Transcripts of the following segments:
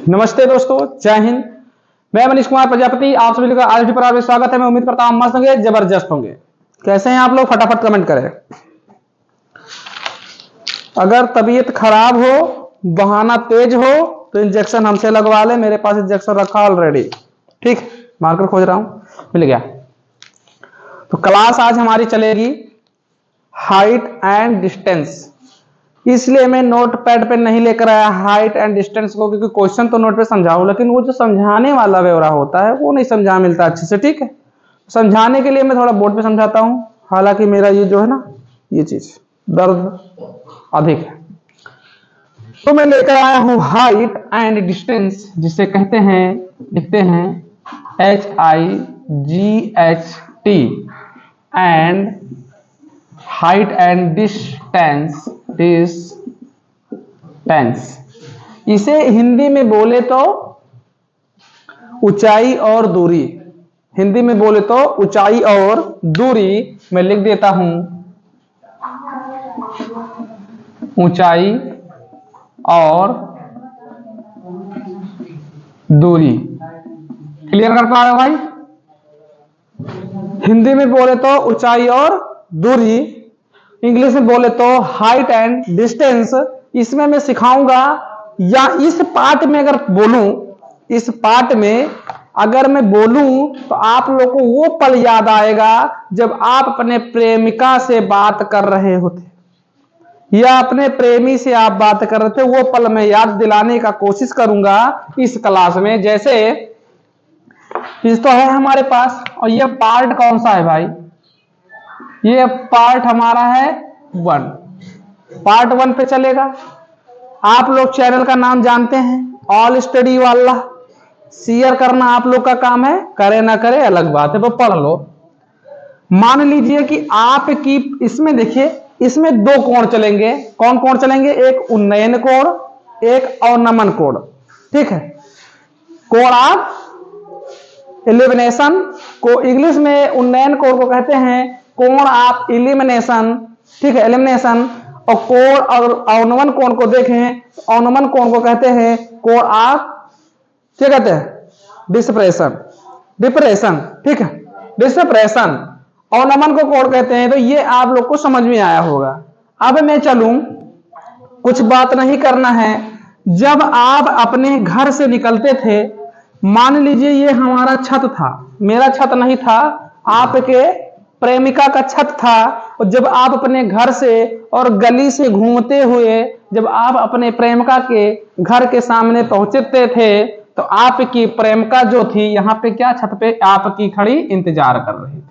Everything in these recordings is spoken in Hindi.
नमस्ते दोस्तों, जय हिंद। मैं मनीष कुमार प्रजापति, आप सभी का आज पर आपका स्वागत है। मैं उम्मीद करता हूं मस्त होंगे, जबरदस्त होंगे। कैसे हैं आप लोग? फटाफट कमेंट करें। अगर तबीयत खराब हो, बहाना तेज हो तो इंजेक्शन हमसे लगवा ले। मेरे पास इंजेक्शन रखा ऑलरेडी। ठीक, मार्कर खोज रहा हूं, मिल गया। तो क्लास आज हमारी चलेगी हाइट एंड डिस्टेंस। इसलिए मैं नोट पैड पे नहीं लेकर आया हाइट एंड डिस्टेंस को, क्योंकि क्वेश्चन तो नोट पे समझाऊं, लेकिन वो जो समझाने वाला ब्यौरा होता है वो नहीं समझा मिलता अच्छे से। ठीक है, समझाने के लिए मैं थोड़ा बोर्ड पे समझाता हूं। हालांकि मेरा ये जो है ना, ये चीज दर्द अधिक है, तो मैं लेकर आया हूं हाइट एंड डिस्टेंस, जिसे कहते हैं, लिखते हैं HIGHT and height and distance. इसे हिंदी में बोले तो ऊंचाई और दूरी। हिंदी में बोले तो ऊंचाई और दूरी। मैं लिख देता हूं ऊंचाई और दूरी। क्लियर कर पा रहे हो भाई? हिंदी में बोले तो ऊंचाई और दूरी, इंग्लिश में बोले तो हाइट एंड डिस्टेंस। इसमें मैं सिखाऊंगा, या इस पार्ट में अगर बोलूं, इस पार्ट में अगर मैं बोलूं तो आप लोगों को वो पल याद आएगा जब आप अपने प्रेमिका से बात कर रहे होते, या अपने प्रेमी से आप बात कर रहे थे। वो पल मैं याद दिलाने का कोशिश करूंगा इस क्लास में। जैसे इस तो है हमारे पास, और ये पार्ट कौन सा है भाई? ये पार्ट हमारा है 1। पार्ट 1 पे चलेगा। आप लोग चैनल का नाम जानते हैं, ऑल स्टडी वाला। शेयर करना आप लोग का काम है, करे ना करे अलग बात है, वो पढ़ लो। मान लीजिए कि आपकी इसमें देखिए, इसमें 2 कोण चलेंगे। कौन कोण चलेंगे? एक उन्नयन कोण, एक अवनमन कोण। ठीक है, कोण आप इलिमिनेशन को इंग्लिश में उन्नयन कोण को कहते हैं कोण आप इलिमिनेशन। ठीक है, एलिमिनेशन। और कोण और अवनमन कोण को देखें, अवनमन कोण को कहते हैं कोण आप क्या कहते हैं? डिस्प्रेशन। डिप्रेशन। ठीक है, डिस्प्रेशन। अवनमन को कोण कहते हैं। तो ये आप लोग को समझ में आया होगा। अब मैं चलूं, कुछ बात नहीं करना है। जब आप अपने घर से निकलते थे, मान लीजिए ये हमारा छत था, मेरा छत नहीं था, आपके प्रेमिका का छत था। और जब आप अपने घर से और गली से घूमते हुए जब आप अपने प्रेमिका के घर के सामने पहुंचते थे, तो आपकी प्रेमिका जो थी यहाँ पे क्या, छत पे आपकी खड़ी इंतजार कर रही थी।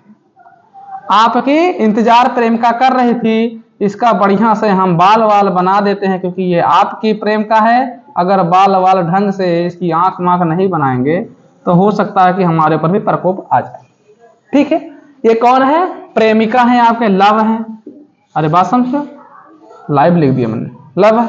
आपकी इंतजार प्रेमिका कर रही थी। इसका बढ़िया से हम बाल वाल बना देते हैं, क्योंकि ये आपकी प्रेमिका है। अगर बाल वाल ढंग से इसकी आंख मांख नहीं बनाएंगे तो हो सकता है कि हमारे ऊपर भी प्रकोप आ जाए। ठीक है, ये कौन है? प्रेमिका है आपके, लव है। अरे बात समझो, लाइव लिख दिया मैंने, लव है।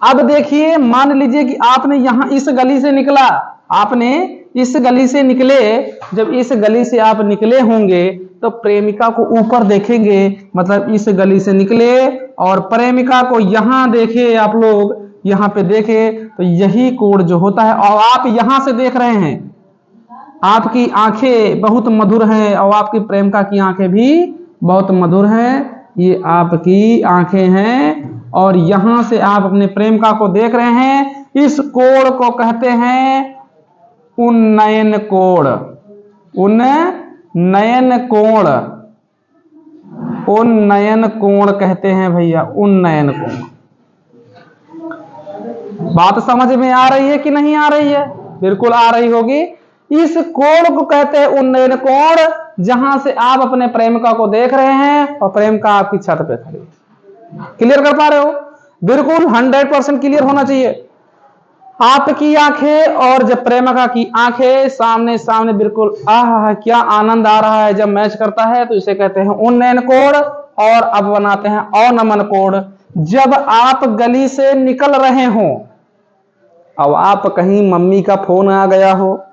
अब देखिए, मान लीजिए कि आपने यहां इस गली से निकला, आपने इस गली से निकले। जब इस गली से आप निकले होंगे तो प्रेमिका को ऊपर देखेंगे, मतलब इस गली से निकले और प्रेमिका को यहां देखे आप लोग, यहां पे देखे तो यही कोण जो होता है। और आप यहां से देख रहे हैं, आपकी आंखें बहुत मधुर हैं और आपकी प्रेमिका की आंखें भी बहुत मधुर हैं। ये आपकी आंखें हैं और यहां से आप अपने प्रेमिका को देख रहे हैं। इस कोण को कहते हैं उन्नयन कोण। उन्नयन कोण, उन्नयन कोण कहते हैं भैया, उन्नयन कोण। बात समझ में आ रही है कि नहीं आ रही है? बिल्कुल आ रही होगी। इस कोण को कहते हैं उन्नयन कोण, जहां से आप अपने प्रेमिका को देख रहे हैं और प्रेमिका आपकी छत पे खड़ी। क्लियर कर पा रहे हो? बिल्कुल 100% क्लियर होना चाहिए। आपकी आंखें और जब प्रेमिका की आंखें सामने सामने, बिल्कुल आह क्या आनंद आ रहा है जब मैच करता है। तो इसे कहते हैं उन्नयन कोण। और अब बनाते हैं अवनमन कोण। जब आप गली से निकल रहे हो, अब आप कहीं मम्मी का फोन आ गया हो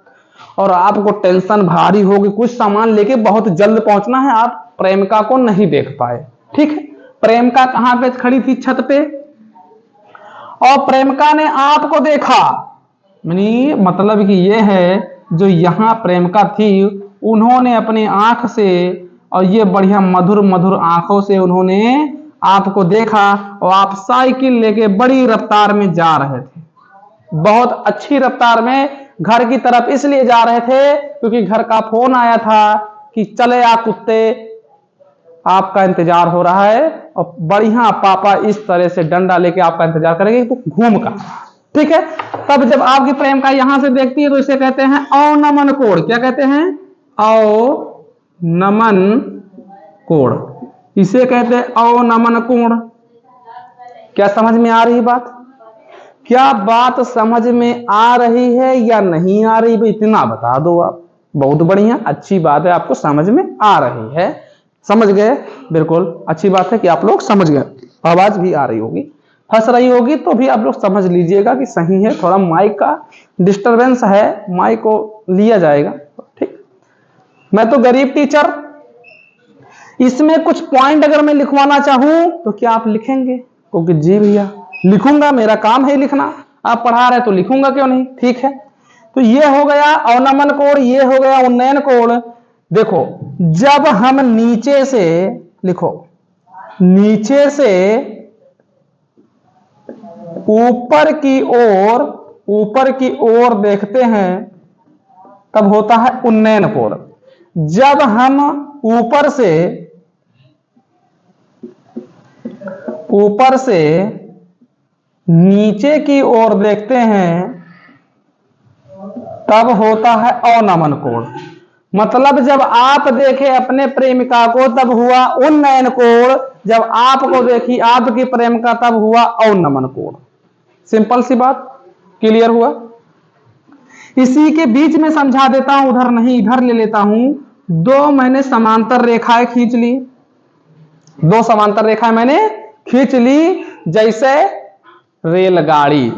और आपको टेंशन भारी होगी, कुछ सामान लेके बहुत जल्द पहुंचना है, आप प्रेमिका को नहीं देख पाए। ठीक है, प्रेमिका कहां पे खड़ी थी? छत पे। और प्रेमिका ने आपको देखा, मतलब कि ये है जो यहाँ प्रेमिका थी उन्होंने अपनी आंख से और ये बढ़िया मधुर मधुर आंखों से उन्होंने आपको देखा और आप साइकिल लेके बड़ी रफ्तार में जा रहे थे, बहुत अच्छी रफ्तार में घर की तरफ इसलिए जा रहे थे क्योंकि घर का फोन आया था कि चले आ कुत्ते, आपका इंतजार हो रहा है और बढ़िया पापा इस तरह से डंडा लेके आपका इंतजार करेंगे तो घूम का, ठीक है। तब जब आपकी प्रेमिका यहां से देखती है तो इसे कहते हैं अवनमन कोण। क्या कहते हैं? अवनमन कोण, इसे कहते हैं अवनमन कोण। क्या समझ में आ रही बात? क्या बात समझ में आ रही है या नहीं आ रही? भाई इतना बता दो आप, बहुत बढ़िया, अच्छी बात है, आपको समझ में आ रही है। समझ गए? बिल्कुल अच्छी बात है कि आप लोग समझ गए। आवाज भी आ रही होगी, फंस रही होगी तो भी आप लोग समझ लीजिएगा कि सही है, थोड़ा माइक का डिस्टरबेंस है, माइक को लिया जाएगा, ठीक। मैं तो गरीब टीचर, इसमें कुछ पॉइंट अगर मैं लिखवाना चाहूं तो क्या आप लिखेंगे? क्योंकि जी भैया लिखूंगा, मेरा काम है लिखना, आप पढ़ा रहे तो लिखूंगा, क्यों नहीं, ठीक है। तो ये हो गया अवनमन कोण, ये हो गया उन्नयन कोण। देखो जब हम नीचे से, लिखो, नीचे से ऊपर की ओर देखते हैं तब होता है उन्नयन कोण। जब हम ऊपर से नीचे की ओर देखते हैं तब होता है अवनमन कोण। मतलब जब आप देखे अपने प्रेमिका को तब हुआ उन्नयन कोण, जब आपको देखी आपकी प्रेमिका तब हुआ अवनमन कोण। सिंपल सी बात, क्लियर हुआ? इसी के बीच में समझा देता हूं, उधर नहीं इधर ले लेता हूं। दो मैंने समांतर रेखाएं खींच ली, दो समांतर रेखाएं मैंने खींच ली, जैसे रेलगाड़ी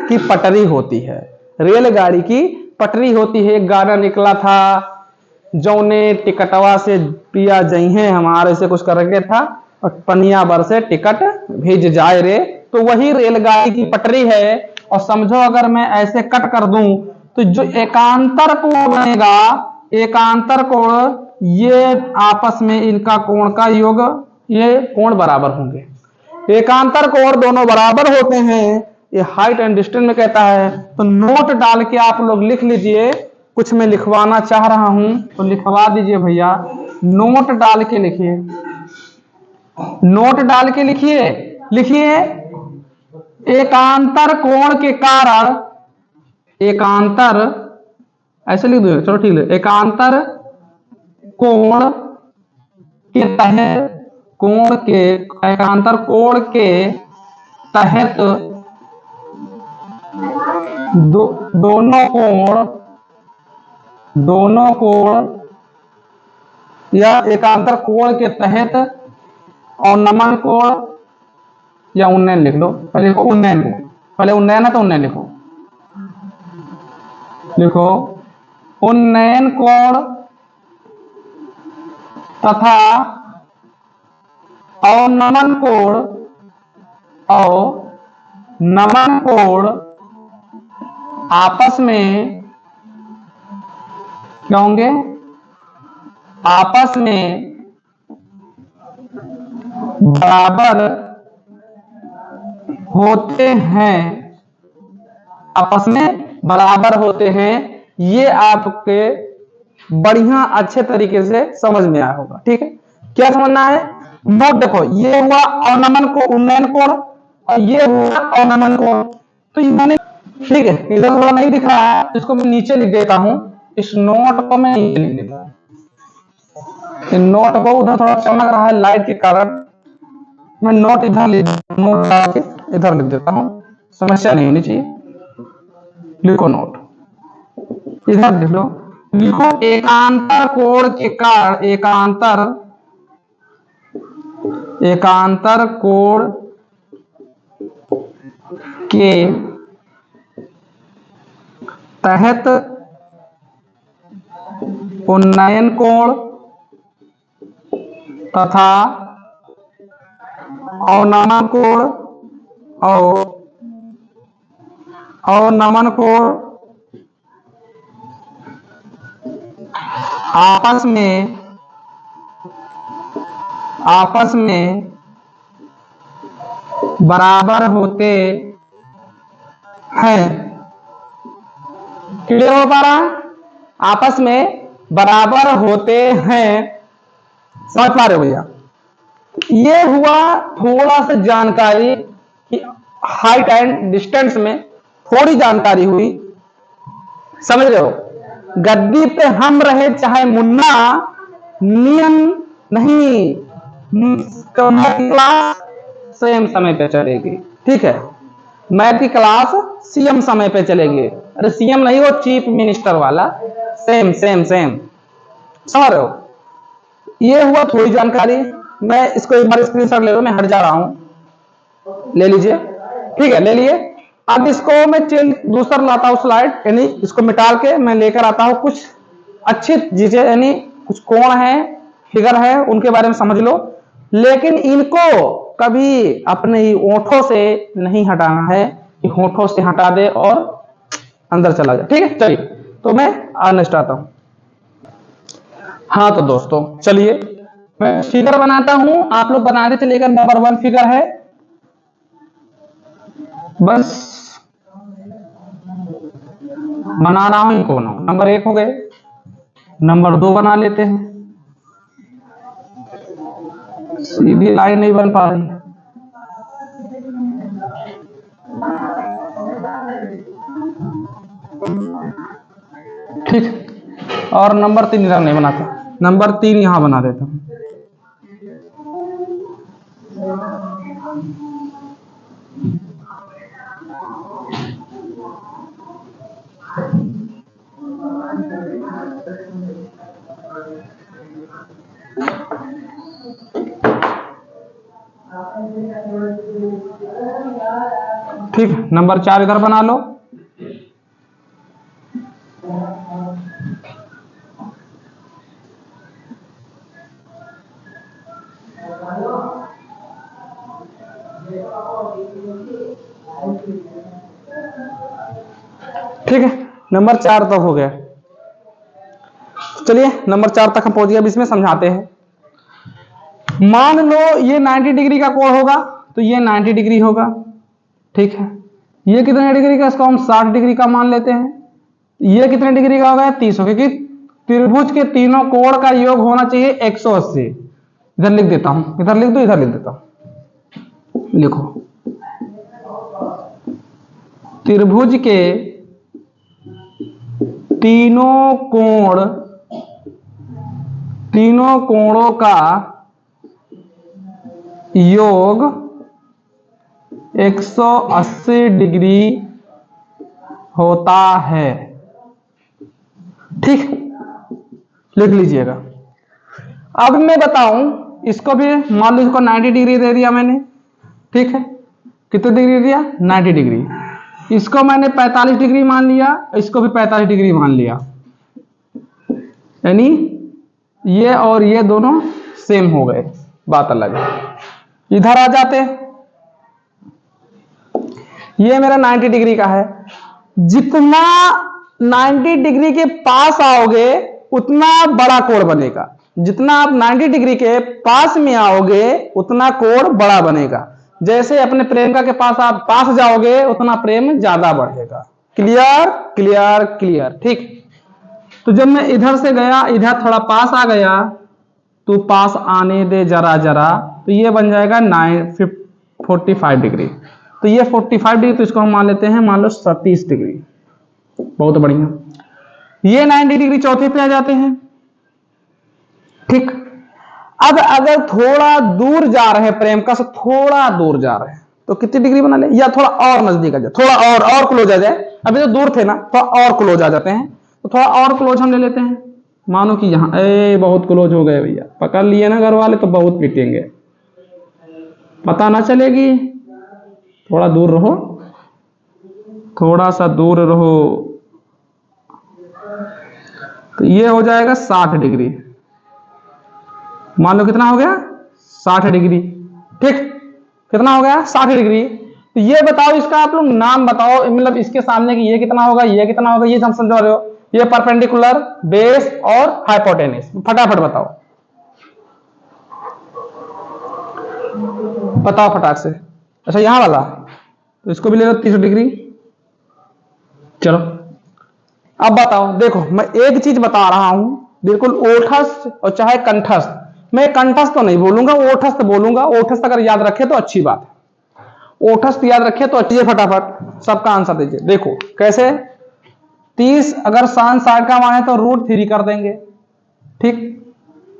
की पटरी होती है, रेलगाड़ी की पटरी होती है। एक गाना निकला था, जौने टिकटवा से पिया जइहे हमारे से कुछ करके था, और पनिया बर से टिकट भेज जाए रे, तो वही रेलगाड़ी की पटरी है। और समझो अगर मैं ऐसे कट कर दूं तो जो एकांतर कोण बनेगा, एकांतर कोण, ये आपस में इनका कोण का योग, ये कोण बराबर होंगे। एकांतर कोण दोनों बराबर होते हैं, ये हाइट एंड डिस्टेंस में कहता है। तो नोट डाल के आप लोग लिख लीजिए, कुछ मैं लिखवाना चाह रहा हूं तो लिखवा दीजिए भैया, नोट डाल के लिखिए, नोट डाल के लिखिए, लिखिए एकांतर कोण के कारण, एकांतर, ऐसे लिख दो, चलो ठीक है, एकांतर कोण के तहत, कोण के, एकांतर कोण के तहत दोनों कोण या एकांतर कोण के तहत अवनमन कोण या उन्नयन लिख लो, पहले लिखो उन्नयन कोण, पहले उन्नयन है तो उन्नयन लिखो, लिखो उन्नयन कोण तथा अवनमन कोण, अवनमन कोण आपस में क्या होंगे? आपस में बराबर होते हैं, आपस में बराबर होते हैं। ये आपके बढ़िया अच्छे तरीके से समझ में आया होगा, ठीक है। क्या समझना है? नोट देखो, ये हुआ अवनमन को उन्नयन कोण और ये हुआ अवनमन कोण। तो मैंने, ठीक है, इधर थोड़ा नहीं दिख रहा है, इसको मैं नीचे लिख देता हूं, इस नोट को मैं नीचे लिख देता हूं, इस नोट को, उधर थोड़ा चमक रहा है लाइट के कारण, मैं नोट इधर लिख, नोट डाल के इधर लिख देता हूं, समस्या नहीं होनी चाहिए। लिखो नोट, इधर लिख लो, लिखो एकांतर कोण के कारण, एकांतर कोण के तहत उन्नयन कोण तथा अवनमन कोण और और नमन कोण आपस में बराबर होते हैं। क्लियर हो पा रहा? आपस में बराबर होते हैं। समझ पा रहे हो भैया? ये हुआ थोड़ा सा जानकारी कि हाइट एंड डिस्टेंस में थोड़ी जानकारी हुई। समझ रहे हो? गद्दी पे हम रहे चाहे मुन्ना, नियम नहीं, क्लास सेम समय पे चलेगी। ठीक है, मैथ की क्लास सीएम समय पे चलेगी। अरे सीएम नहीं, वो चीफ मिनिस्टर वाला, सेम सेम सेम। समझ रहे हो? ये हुआ थोड़ी जानकारी। मैं इसको एक बार स्क्रीनशॉट ले लो, मैं हट जा रहा हूं, ले लीजिए। ठीक है, ले लिए। अब इसको मैं चेंज दूसरा लाता हूं स्लाइड, यानी इसको मिटा के मैं लेकर आता हूं कुछ अच्छी चीजें, यानी कुछ कोण है, फिगर है, उनके बारे में समझ लो। लेकिन इनको कभी अपने होठों से नहीं हटाना है कि होठों से हटा दे और अंदर चला जाए। ठीक है, चलिए तो मैं आने स्टार्ट हूं। हाँ तो दोस्तों चलिए मैं फिगर बनाता हूं, आप लोग बनाते चलिएगा। नंबर 1 फिगर है, बस बना रहा हूं इनको। नंबर 1 हो गए, नंबर 2 बना लेते हैं। सीधी लाइन नहीं बन पा रही। ठीक, और नंबर 3 इधर नहीं बनाता, नंबर 3 यहां बना देता हूं। ठीक, नंबर 4 इधर बना लो। ठीक है, नंबर 4 तक हो गया। चलिए नंबर 4 तक हम पहुंच गए। अब इसमें समझाते हैं। मान लो ये 90 डिग्री का कोण होगा, तो ये 90 डिग्री होगा। ठीक है, ये कितने डिग्री का, इसको हम 60 डिग्री का मान लेते हैं। ये कितने डिग्री का होगा, 30 होगा, क्योंकि त्रिभुज के तीनों कोण का योग होना चाहिए 180। इधर लिख देता हूं, इधर लिख दो, इधर लिख देता हूं, लिखो। त्रिभुज के तीनों कोणों का योग 180 डिग्री होता है। ठीक, लिख लीजिएगा। अब मैं बताऊं, इसको भी मान लो, इसको 90 डिग्री दे दिया मैंने। ठीक है, कितने डिग्री दिया, 90 डिग्री। इसको मैंने 45 डिग्री मान लिया, इसको भी 45 डिग्री मान लिया, यानी ये और ये दोनों सेम हो गए, बात अलग है। इधर आ जाते, ये मेरा 90 डिग्री का है। जितना 90 डिग्री के पास आओगे उतना बड़ा कोण बनेगा। जितना आप 90 डिग्री के पास में आओगे उतना कोण बड़ा बनेगा। जैसे अपने प्रेमिका के पास आप पास जाओगे उतना प्रेम ज्यादा बढ़ेगा। Clear clear clear. ठीक, तो जब मैं इधर से गया, इधर थोड़ा पास आ गया, तो पास आने दे जरा जरा, तो ये बन जाएगा 45 डिग्री। तो ये 45 डिग्री, तो इसको हम मान लेते हैं, मान लो 30 डिग्री। बहुत बढ़िया। ये 90 डिग्री चौथे पे आ जाते हैं। ठीक, अब अगर थोड़ा दूर जा रहे हैं, प्रेम का से थोड़ा दूर जा रहे हैं, तो कितनी डिग्री बना ले, या थोड़ा और नजदीक आ जाए, थोड़ा और क्लोज आ जाए। अभी तो दूर थे ना, थोड़ा और क्लोज आ जाते हैं, तो थोड़ा और क्लोज हम ले लेते हैं। मानो कि यहां बहुत क्लोज हो गए भैया, पकड़ लिए ना घर वाले, तो बहुत पीटेंगे, पता ना चलेगी। थोड़ा दूर रहो, थोड़ा सा दूर रहो, तो ये हो जाएगा 60 डिग्री। मान लो कितना हो गया, 60 डिग्री। ठीक, कितना हो गया, 60 डिग्री। तो ये बताओ, इसका आप लोग नाम बताओ, मतलब इसके सामने की ये कितना होगा, ये कितना होगा, ये हम समझ रहे हो। ये परपेंडिकुलर, बेस और हाइपोटेनिस, फटाफट बताओ, बताओ फटाक से। अच्छा यहां वाला, तो इसको भी ले लो 30 डिग्री। चलो अब बताओ, देखो मैं एक चीज बता रहा हूं, बिल्कुल ओठस्थ और चाहे कंठस्थ, मैं कंठस्थ तो नहीं बोलूंगा, ओठस्थ बोलूंगा। ओठस्थ अगर याद रखे तो अच्छी बात है, ओठस्थ याद रखे तो अच्छी है। फटाफट सबका आंसर दीजिए। देखो कैसे, 30 अगर sin 60 का मान है तो √3 कर देंगे, ठीक,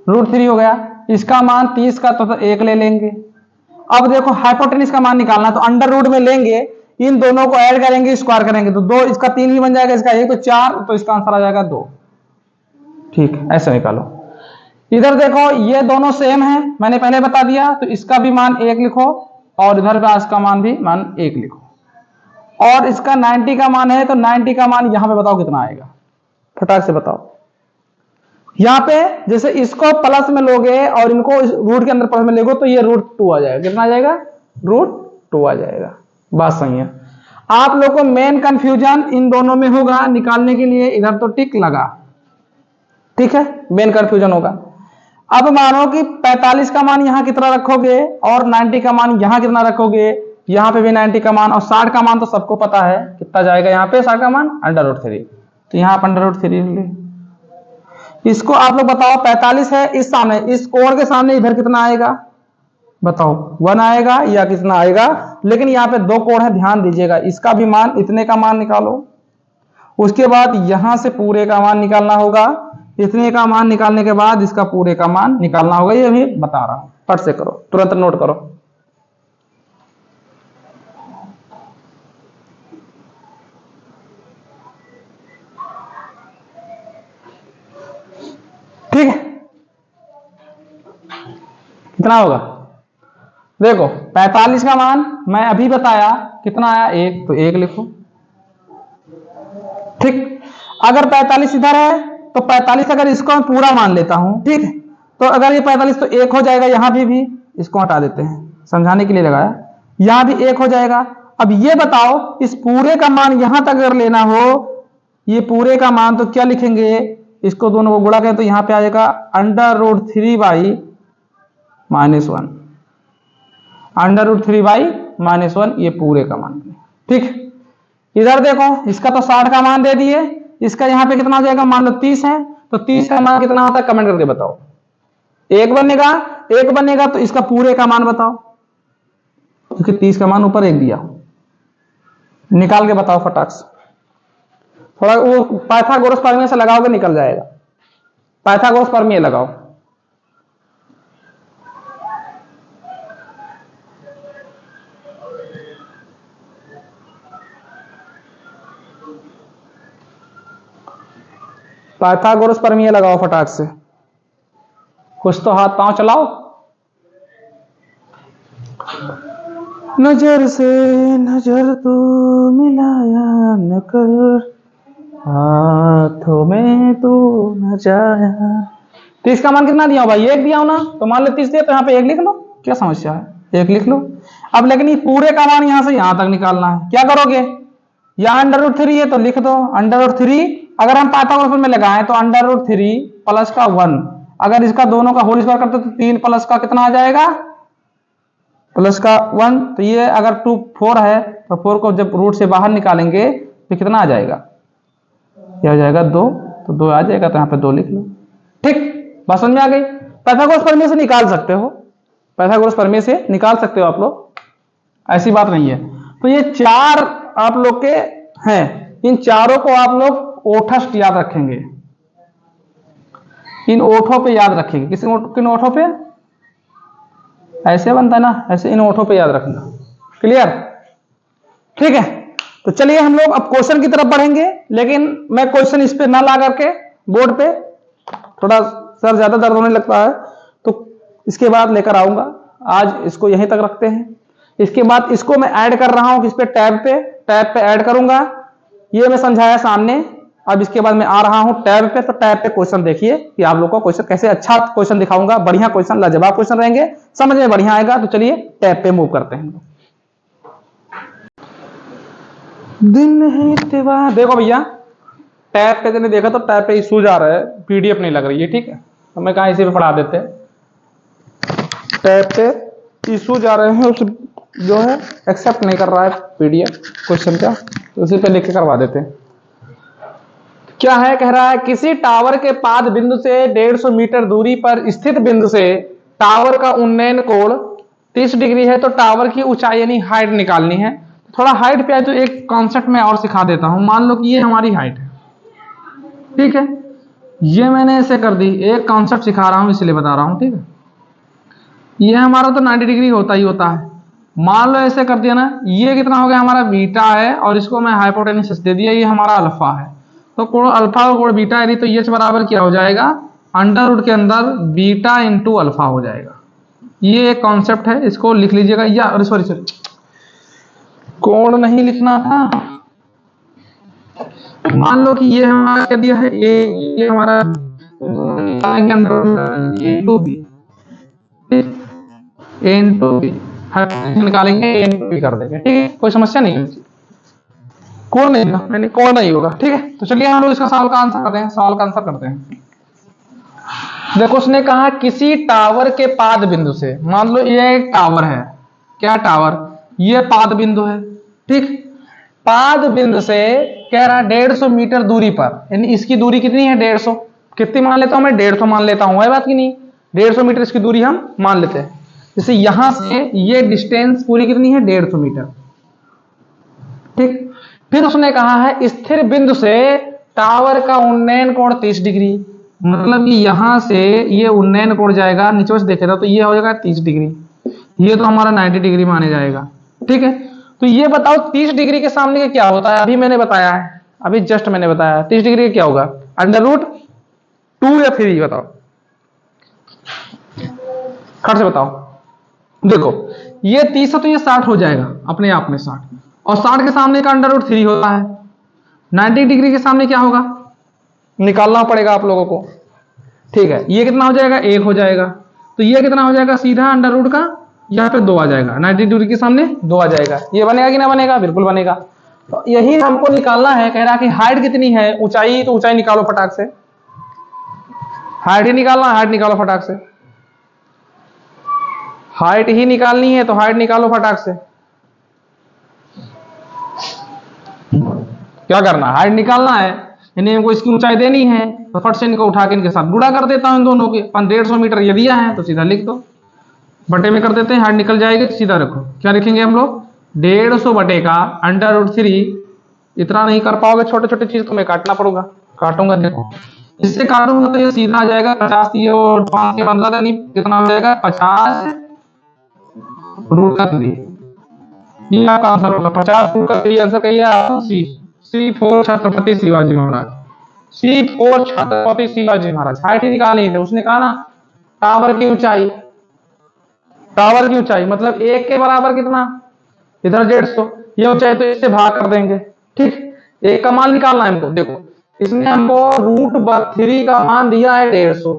√3 हो गया। इसका मान 30 का तो 1 ले लेंगे। अब देखो हाइपोटेनिस का मान निकालना, तो अंडर रूट में लेंगे, इन दोनों को ऐड करेंगे, स्क्वायर करेंगे, तो 2, इसका 3 भी बन जाएगा, इसका 1 तो 4, तो इसका आंसर आ जाएगा 2। ठीक, ऐसे निकालो। इधर देखो ये दोनों सेम है, मैंने पहले बता दिया, तो इसका भी मान 1 लिखो और इधर का इसका मान भी मान 1 लिखो। और इसका 90 का मान है, तो 90 का मान यहां पे बताओ कितना आएगा, फटाक से बताओ। यहां पे जैसे इसको प्लस में लोगे और इनको रूट के अंदर प्लस में लोगे, तो ये √2 आ जाएगा। कितना आ जाएगा, √2 आ जाएगा। बात सही है। आप लोग को मेन कंफ्यूजन इन दोनों में होगा निकालने के लिए, इधर तो टिक लगा, ठीक है, मेन कंफ्यूजन होगा। अब मानो कि 45 का मान यहां कितना रखोगे और 90 का मान यहां कितना रखोगे, यहां पे भी 90 का मान और 60 का मान तो सबको पता है कितना जाएगा, यहां पे 60 का मान √3, तो यहां पर √3 ले। इसको आप लोग बताओ, 45 है, इस सामने, इस कोण के सामने इधर कितना आएगा बताओ, 1 आएगा या कितना आएगा। लेकिन यहाँ पे 2 कोण है, ध्यान दीजिएगा, इसका भी मान, इतने का मान निकालो, उसके बाद यहां से पूरे का मान निकालना होगा, इतने का मान निकालने के बाद इसका पूरे का मान निकालना होगा। ये भी बता रहा हूं, फट से करो, तुरंत नोट करो। ठीक है, कितना होगा, देखो 45 का मान मैं अभी बताया कितना आया, 1, तो 1 लिखो, ठीक। अगर 45 इधर है तो 45 अगर इसको मैं पूरा मान लेता हूं, ठीक है, तो अगर ये 45 तो 1 हो जाएगा, यहां भी इसको हटा देते हैं, समझाने के लिए लगाया, यहां भी 1 हो जाएगा। अब ये बताओ, इस पूरे का मान यहां तक अगर लेना हो, ये पूरे का मान, तो क्या लिखेंगे, इसको दोनों को गुणा करें तो यहां पे आ जाएगा √3/-1, √3/-1, ये पूरे का मान, ठीक। इधर देखो, इसका तो 60 का मान दे दिए, इसका यहां पे कितना हो जाएगा, मान लो 30 है, तो 30 का मान कितना होता है कमेंट करके बताओ। 1 बनेगा, 1 बनेगा तो इसका पूरे का मान बताओ, क्योंकि 30 का मान ऊपर 1 दिया, निकाल के बताओ फटाक से। थोड़ा वो पाइथागोरस प्रमेय से लगाओगे निकल जाएगा, पाइथागोरस प्रमेय लगाओ। पाइथागोरस प्रमेय लगाओ फटाक से, कुछ तो हाथ पांव चलाओ। नजर से नजर तू मिलाया न कर, हाथों में तू न जाया। 30 का मान कितना दिया हो भाई, 1 दिया हो ना, तो मान लो 30 दिया, तो यहाँ पे 1 लिख लो, क्या समस्या है, 1 लिख लो। अब लेकिन ये पूरे का मान यहां से यहां तक निकालना है, क्या करोगे, यहाँ √3 है तो लिख दो √3। अगर हम पाइथागोरस में लगाएं तो √3 प्लस का 1, अगर इसका दोनों का होल स्क्वायर करते तो 3 प्लस का कितना आ जाएगा, प्लस का 1, तो ये अगर 4 है तो 4 को जब रूट से बाहर निकालेंगे तो कितना आ जाएगा, यह हो जाएगा 2, तो 2 आ जाएगा, तो यहाँ पे 2 लिख लो, ठीक। बात समझ में आ गई। पाइथागोरस प्रमेय से निकाल सकते हो, पाइथागोरस प्रमेय से निकाल सकते हो आप लोग, ऐसी बात नहीं है। तो ये 4 आप लोग के हैं, इन चारों को आप लोग ओठस्थ याद रखेंगे, इन ओठों पे याद रखेंगे। किन ओठों पे, ऐसे बनता है ना, ऐसे इन ओठों पे याद रखना, क्लियर, ठीक है। तो चलिए हम लोग अब क्वेश्चन की तरफ बढ़ेंगे, लेकिन मैं क्वेश्चन इस पे ना ला करके बोर्ड पे, थोड़ा सर ज्यादा दर्द होने लगता है, तो इसके बाद लेकर आऊंगा। आज इसको यहीं तक रखते हैं, इसके बाद इसको मैं ऐड कर रहा हूं किस पे, टैब पे ऐड करूंगा, ये मैं समझाया सामने। अब इसके बाद मैं आ रहा हूं टैब पे, तो टैब पे क्वेश्चन देखिए कि आप लोग को क्वेश्चन कैसे, अच्छा क्वेश्चन दिखाऊंगा, बढ़िया क्वेश्चन, लाजवाब क्वेश्चन रहेंगे, समझ में बढ़िया आएगा। तो चलिए टैब पे मूव करते हैं। दिन है इत्तेफाक। देखो भैया टैब पे मैंने देखा तो टैब पे इशू जा रहा है, पीडीएफ नहीं लग रही है, ठीक है, तो मैं कहा इसी पे पढ़ा देते हैं। टैब पे इशू जा रहे हैं, उस जो है एक्सेप्ट नहीं कर रहा है पीडीएफ क्वेश्चन का, तो उसी पे लिख के करवा देते हैं। क्या है, कह रहा है किसी टावर के पाद बिंदु से 150 मीटर दूरी पर स्थित बिंदु से टावर का उन्नयन कोण 30 डिग्री है, तो टावर की ऊंचाई यानी हाइट निकालनी है। थोड़ा हाइट पे आए तो एक कॉन्सेप्ट मैं और सिखा देता हूं। मान लो कि ये हमारी हाइट है, ठीक है, ये मैंने ऐसे कर दी, एक कॉन्सेप्ट सिखा रहा हूं इसलिए बता रहा हूं, ठीक है। ये हमारा तो 90 डिग्री होता ही होता है। मान लो ऐसे कर दिया ना, ये कितना हो गया हमारा बीटा है, और इसको मैं हाइपोटेन्यूस दे दिया, ये हमारा अल्फा है। तो कोण अल्फा और कोण बीटा यदि, तो ये बराबर क्या हो जाएगा, अंडर रूट के अंदर बीटा इंटू अल्फा हो जाएगा। ये एक कॉन्सेप्ट है, इसको लिख लीजिएगा। या सॉरी कोण नहीं लिखना था। मान लो कि ये हमारा क्या दिया है, ये हमारा निकालेंगे, कर देंगे, ठीक है, कोई समस्या नहीं है। कोण नहीं होगा, मैंने कोण नहीं होगा, ठीक है। तो चलिए हम लोग इसका सवाल का आंसर करते हैं, सवाल का आंसर करते हैं। देखो उसने कहा किसी टावर के पाद बिंदु से, मान लो ये एक टावर है, क्या टावर, ये पाद बिंदु है, ठीक, पाद बिंदु से कह रहा 150 मीटर दूरी पर, यानी इसकी दूरी कितनी है 150, कितनी मान लेता हूं मैं, 150 मान लेता हूं, है बात की नहीं, 150 मीटर इसकी दूरी हम मान लेते हैं। जैसे यहां से ये डिस्टेंस पूरी कितनी है 150 मीटर, ठीक। फिर उसने कहा है स्थिर बिंदु से टावर का उन्नयन कोण 30 डिग्री, मतलब कि यहां से ये उन्नयन कोण जाएगा, नीचे से देखेगा तो ये हो जाएगा 30 डिग्री, ये तो हमारा 90 डिग्री माने जाएगा, ठीक है। तो ये बताओ 30 डिग्री के सामने का क्या होता है, अभी मैंने बताया है, अभी जस्ट मैंने बताया 30 डिग्री का क्या होगा, अंडर रूट 2 या 3, बताओ खट से बताओ। देखो ये 30 है तो ये 60 हो जाएगा अपने आप में 60, और 60 के सामने का अंडर रूट 3 होता है। 90 डिग्री के सामने क्या होगा, निकालना पड़ेगा आप लोगों को, ठीक है। ये कितना हो जाएगा 1 हो जाएगा, तो ये कितना हो जाएगा सीधा अंडर रूट का, यहाँ पे 2 आ जाएगा, 90 डिग्री के सामने 2 आ जाएगा। ये बनेगा कि ना बनेगा, बिल्कुल बनेगा। तो यही हमको निकालना है, कह रहा कि हाइट कितनी है, ऊंचाई, तो ऊंचाई निकालो फटाक से, हाइट ही निकालना, हाइट निकालो फटाक से, हाइट ही निकालनी है तो हाइट निकालो फटाक से। क्या करना, हाइट निकालना है, यानी हमको इसकी ऊंचाई देनी है, तो फट से इनको उठा के इनके साथ गुणा कर देता हूं इन दोनों के। 150 मीटर ये दिया है तो सीधा लिख दो, बटे में कर देते हैं, हाइट निकल जाएगी तो सीधा रखो। क्या लिखेंगे हम लोग, 150 बटे का अंडर रूट 3। इतना नहीं कर पाओगे, छोटे छोटे चीज तो मैं काटना पड़ूंगा, काटूंगा, देखो इससे काटूंगा तो ये सीधा आ जाएगा 50, ये और 5 के 15 नहीं, कितना हो जाएगा 50 रूट का 3, ये आपका आंसर होगा 50 रूट का 3। आंसर कहिए आप, C4 Chhatrapati Shivaji Maharaj, C4 Chhatrapati Shivaji Maharaj. Height ही निकालनी है, उसने कहा ना टावर की ऊंचाई, टावर की ऊंचाई मतलब 1 के बराबर कितना, इधर 150, ये ऊंचाई तो इससे भाग कर देंगे, ठीक। 1 का मान निकालना है हमको। देखो इसने हमको रूट 3 का मान दिया है 150,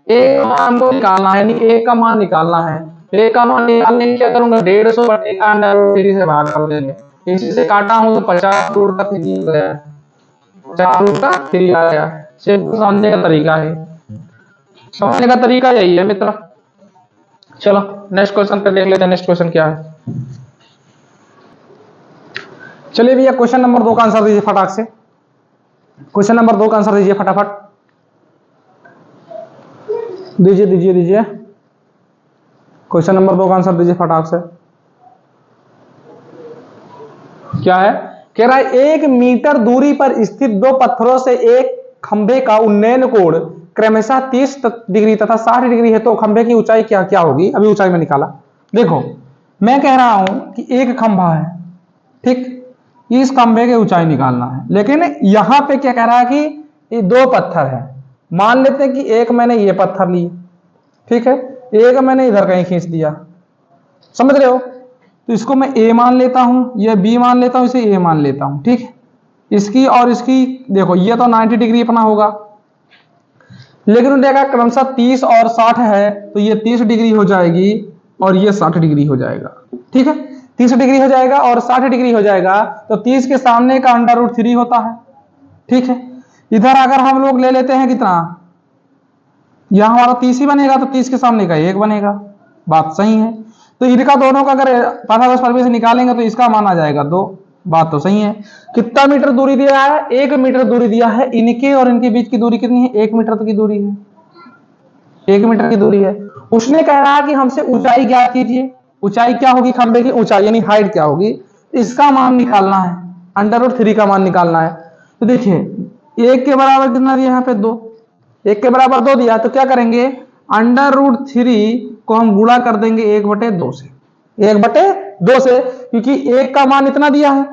1 का मान हमको निकालना है, यानी 1 का मान निकालना है। 1 का मान निकालने के क्या करूंगा, 150 बटे का अंडर रूट 3 से भाग कर देंगे, इसी से काटा हूं तो 50 रूट का 3 हो गया, 50 रूट का 3 आ गया। सिर्फ समझने का तरीका है, समझने का तरीका यही है मित्र। चलो नेक्स्ट क्वेश्चन पे देख लेते हैं, नेक्स्ट क्वेश्चन क्या है। चलिए भैया क्वेश्चन नंबर 2 का आंसर दीजिए फटाक से, क्वेश्चन नंबर 2 का आंसर दीजिए फटाफट, दीजिए दीजिए दीजिए, क्वेश्चन नंबर 2 का आंसर दीजिए फटाक से। क्या है, कह रहा है 1 मीटर दूरी पर स्थित 2 पत्थरों से एक खंभे का उन्नयन कोण क्रमशः 30 डिग्री तथा 60 डिग्री है, तो खंभे की ऊंचाई क्या क्या होगी। अभी ऊंचाई में निकाला। देखो मैं कह रहा हूं कि एक खंभा है, ठीक, इस खंभे की ऊंचाई निकालना है, लेकिन यहां पे क्या कह रहा है कि ये 2 पत्थर है। मान लेते हैं कि एक मैंने ये पत्थर लिए, ठीक है, एक मैंने इधर कहीं खींच दिया, समझ रहे हो, तो इसको मैं A मान लेता हूं, ये B मान लेता हूं, इसे A मान लेता हूं, ठीक है। इसकी और इसकी देखो ये तो 90 डिग्री अपना होगा, लेकिन देखा क्रमशः 30 और 60 है, तो ये 30 डिग्री हो जाएगी और ये 60 डिग्री हो जाएगा, ठीक है। 30 डिग्री हो जाएगा और 60 डिग्री हो जाएगा, तो 30 के सामने का √3 होता है। ठीक है, इधर अगर हम लोग ले लेते हैं कितना, यहां हमारा 30 ही बनेगा, तो 30 के सामने का 1 बनेगा। बात सही है। तो इनका दोनों का अगर पाइथागोरस फॉर्मूले से निकालेंगे तो इसका मान आ जाएगा 2। बात तो सही है। कितना मीटर दूरी दिया है, 1 मीटर दूरी दिया है। इनके और इनके बीच की दूरी कितनी है, 1 मीटर की दूरी है। 1 मीटर की दूरी है। उसने कह रहा है कि हमसे ऊंचाई ज्ञात कीजिए। ऊंचाई क्या होगी, खंबे की ऊंचाई यानी हाइट क्या होगी, इसका मान निकालना है, √3 का मान निकालना है। तो देखिए 1 के बराबर कितना दिया यहाँ पे 2, 1 के बराबर 2 दिया, तो क्या करेंगे, √3 को हम गुणा कर देंगे 1/2 से, 1/2 से, क्योंकि 1 का मान इतना दिया है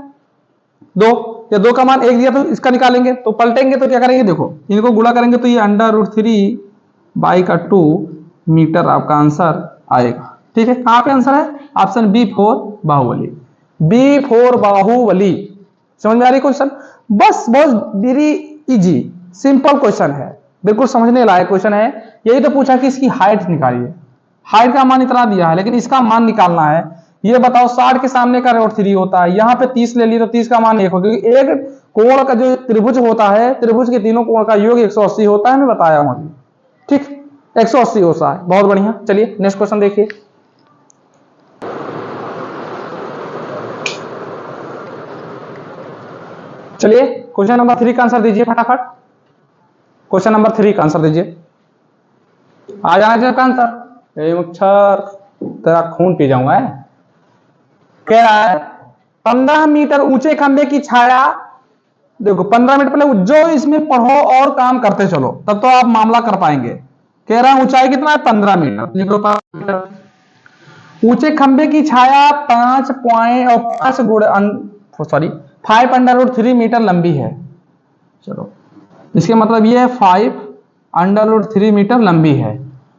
2, या 2 का मान 1 दिया, तो इसका निकालेंगे, तो पलटेंगे तो क्या करेंगे, देखो इनको गुणा करेंगे तो ये √3/2 मीटर आपका आंसर आएगा। ठीक है, कहां पे आंसर है, option B4 Baahubali. B4 Baahubali. समझ में आ रही क्वेश्चन, बस बहुत वेरी इजी सिंपल क्वेश्चन है, बिल्कुल समझने लायक क्वेश्चन है। यही तो पूछा कि इसकी हाइट निकालिए, हाइट का मान इतना दिया है लेकिन इसका मान निकालना है। ये बताओ 60 के सामने का √3 होता है, यहाँ पे 30 ले ली तो 30 का मान 1 होगा, क्योंकि एक कोण का जो त्रिभुज होता है, त्रिभुज के तीनों कोण का योग 180 होता है, मैं बताया हूं अभी। ठीक, 180 होता है। बहुत बढ़िया, चलिए नेक्स्ट क्वेश्चन देखिए। चलिए क्वेश्चन नंबर 3 का आंसर दीजिए फटाफट। क्वेश्चन नंबर 3 का आंसर दीजिए, आ जाना चाहिए आपका आंसर। मच्छर तेरा खून पी जाऊंगा। कह रहा है 15 मीटर ऊंचे खंबे की छाया, देखो 15 मिनट पहले जो इसमें पढ़ो और काम करते चलो, तब तो आप मामला कर पाएंगे। कह रहा है ऊंचाई कितना है, 15 मीटर, लिखो 15 मीटर। ऊंचे खंबे की छाया 5 मीटर लंबी है। चलो इसके मतलब ये है 5 √3 मीटर लंबी है।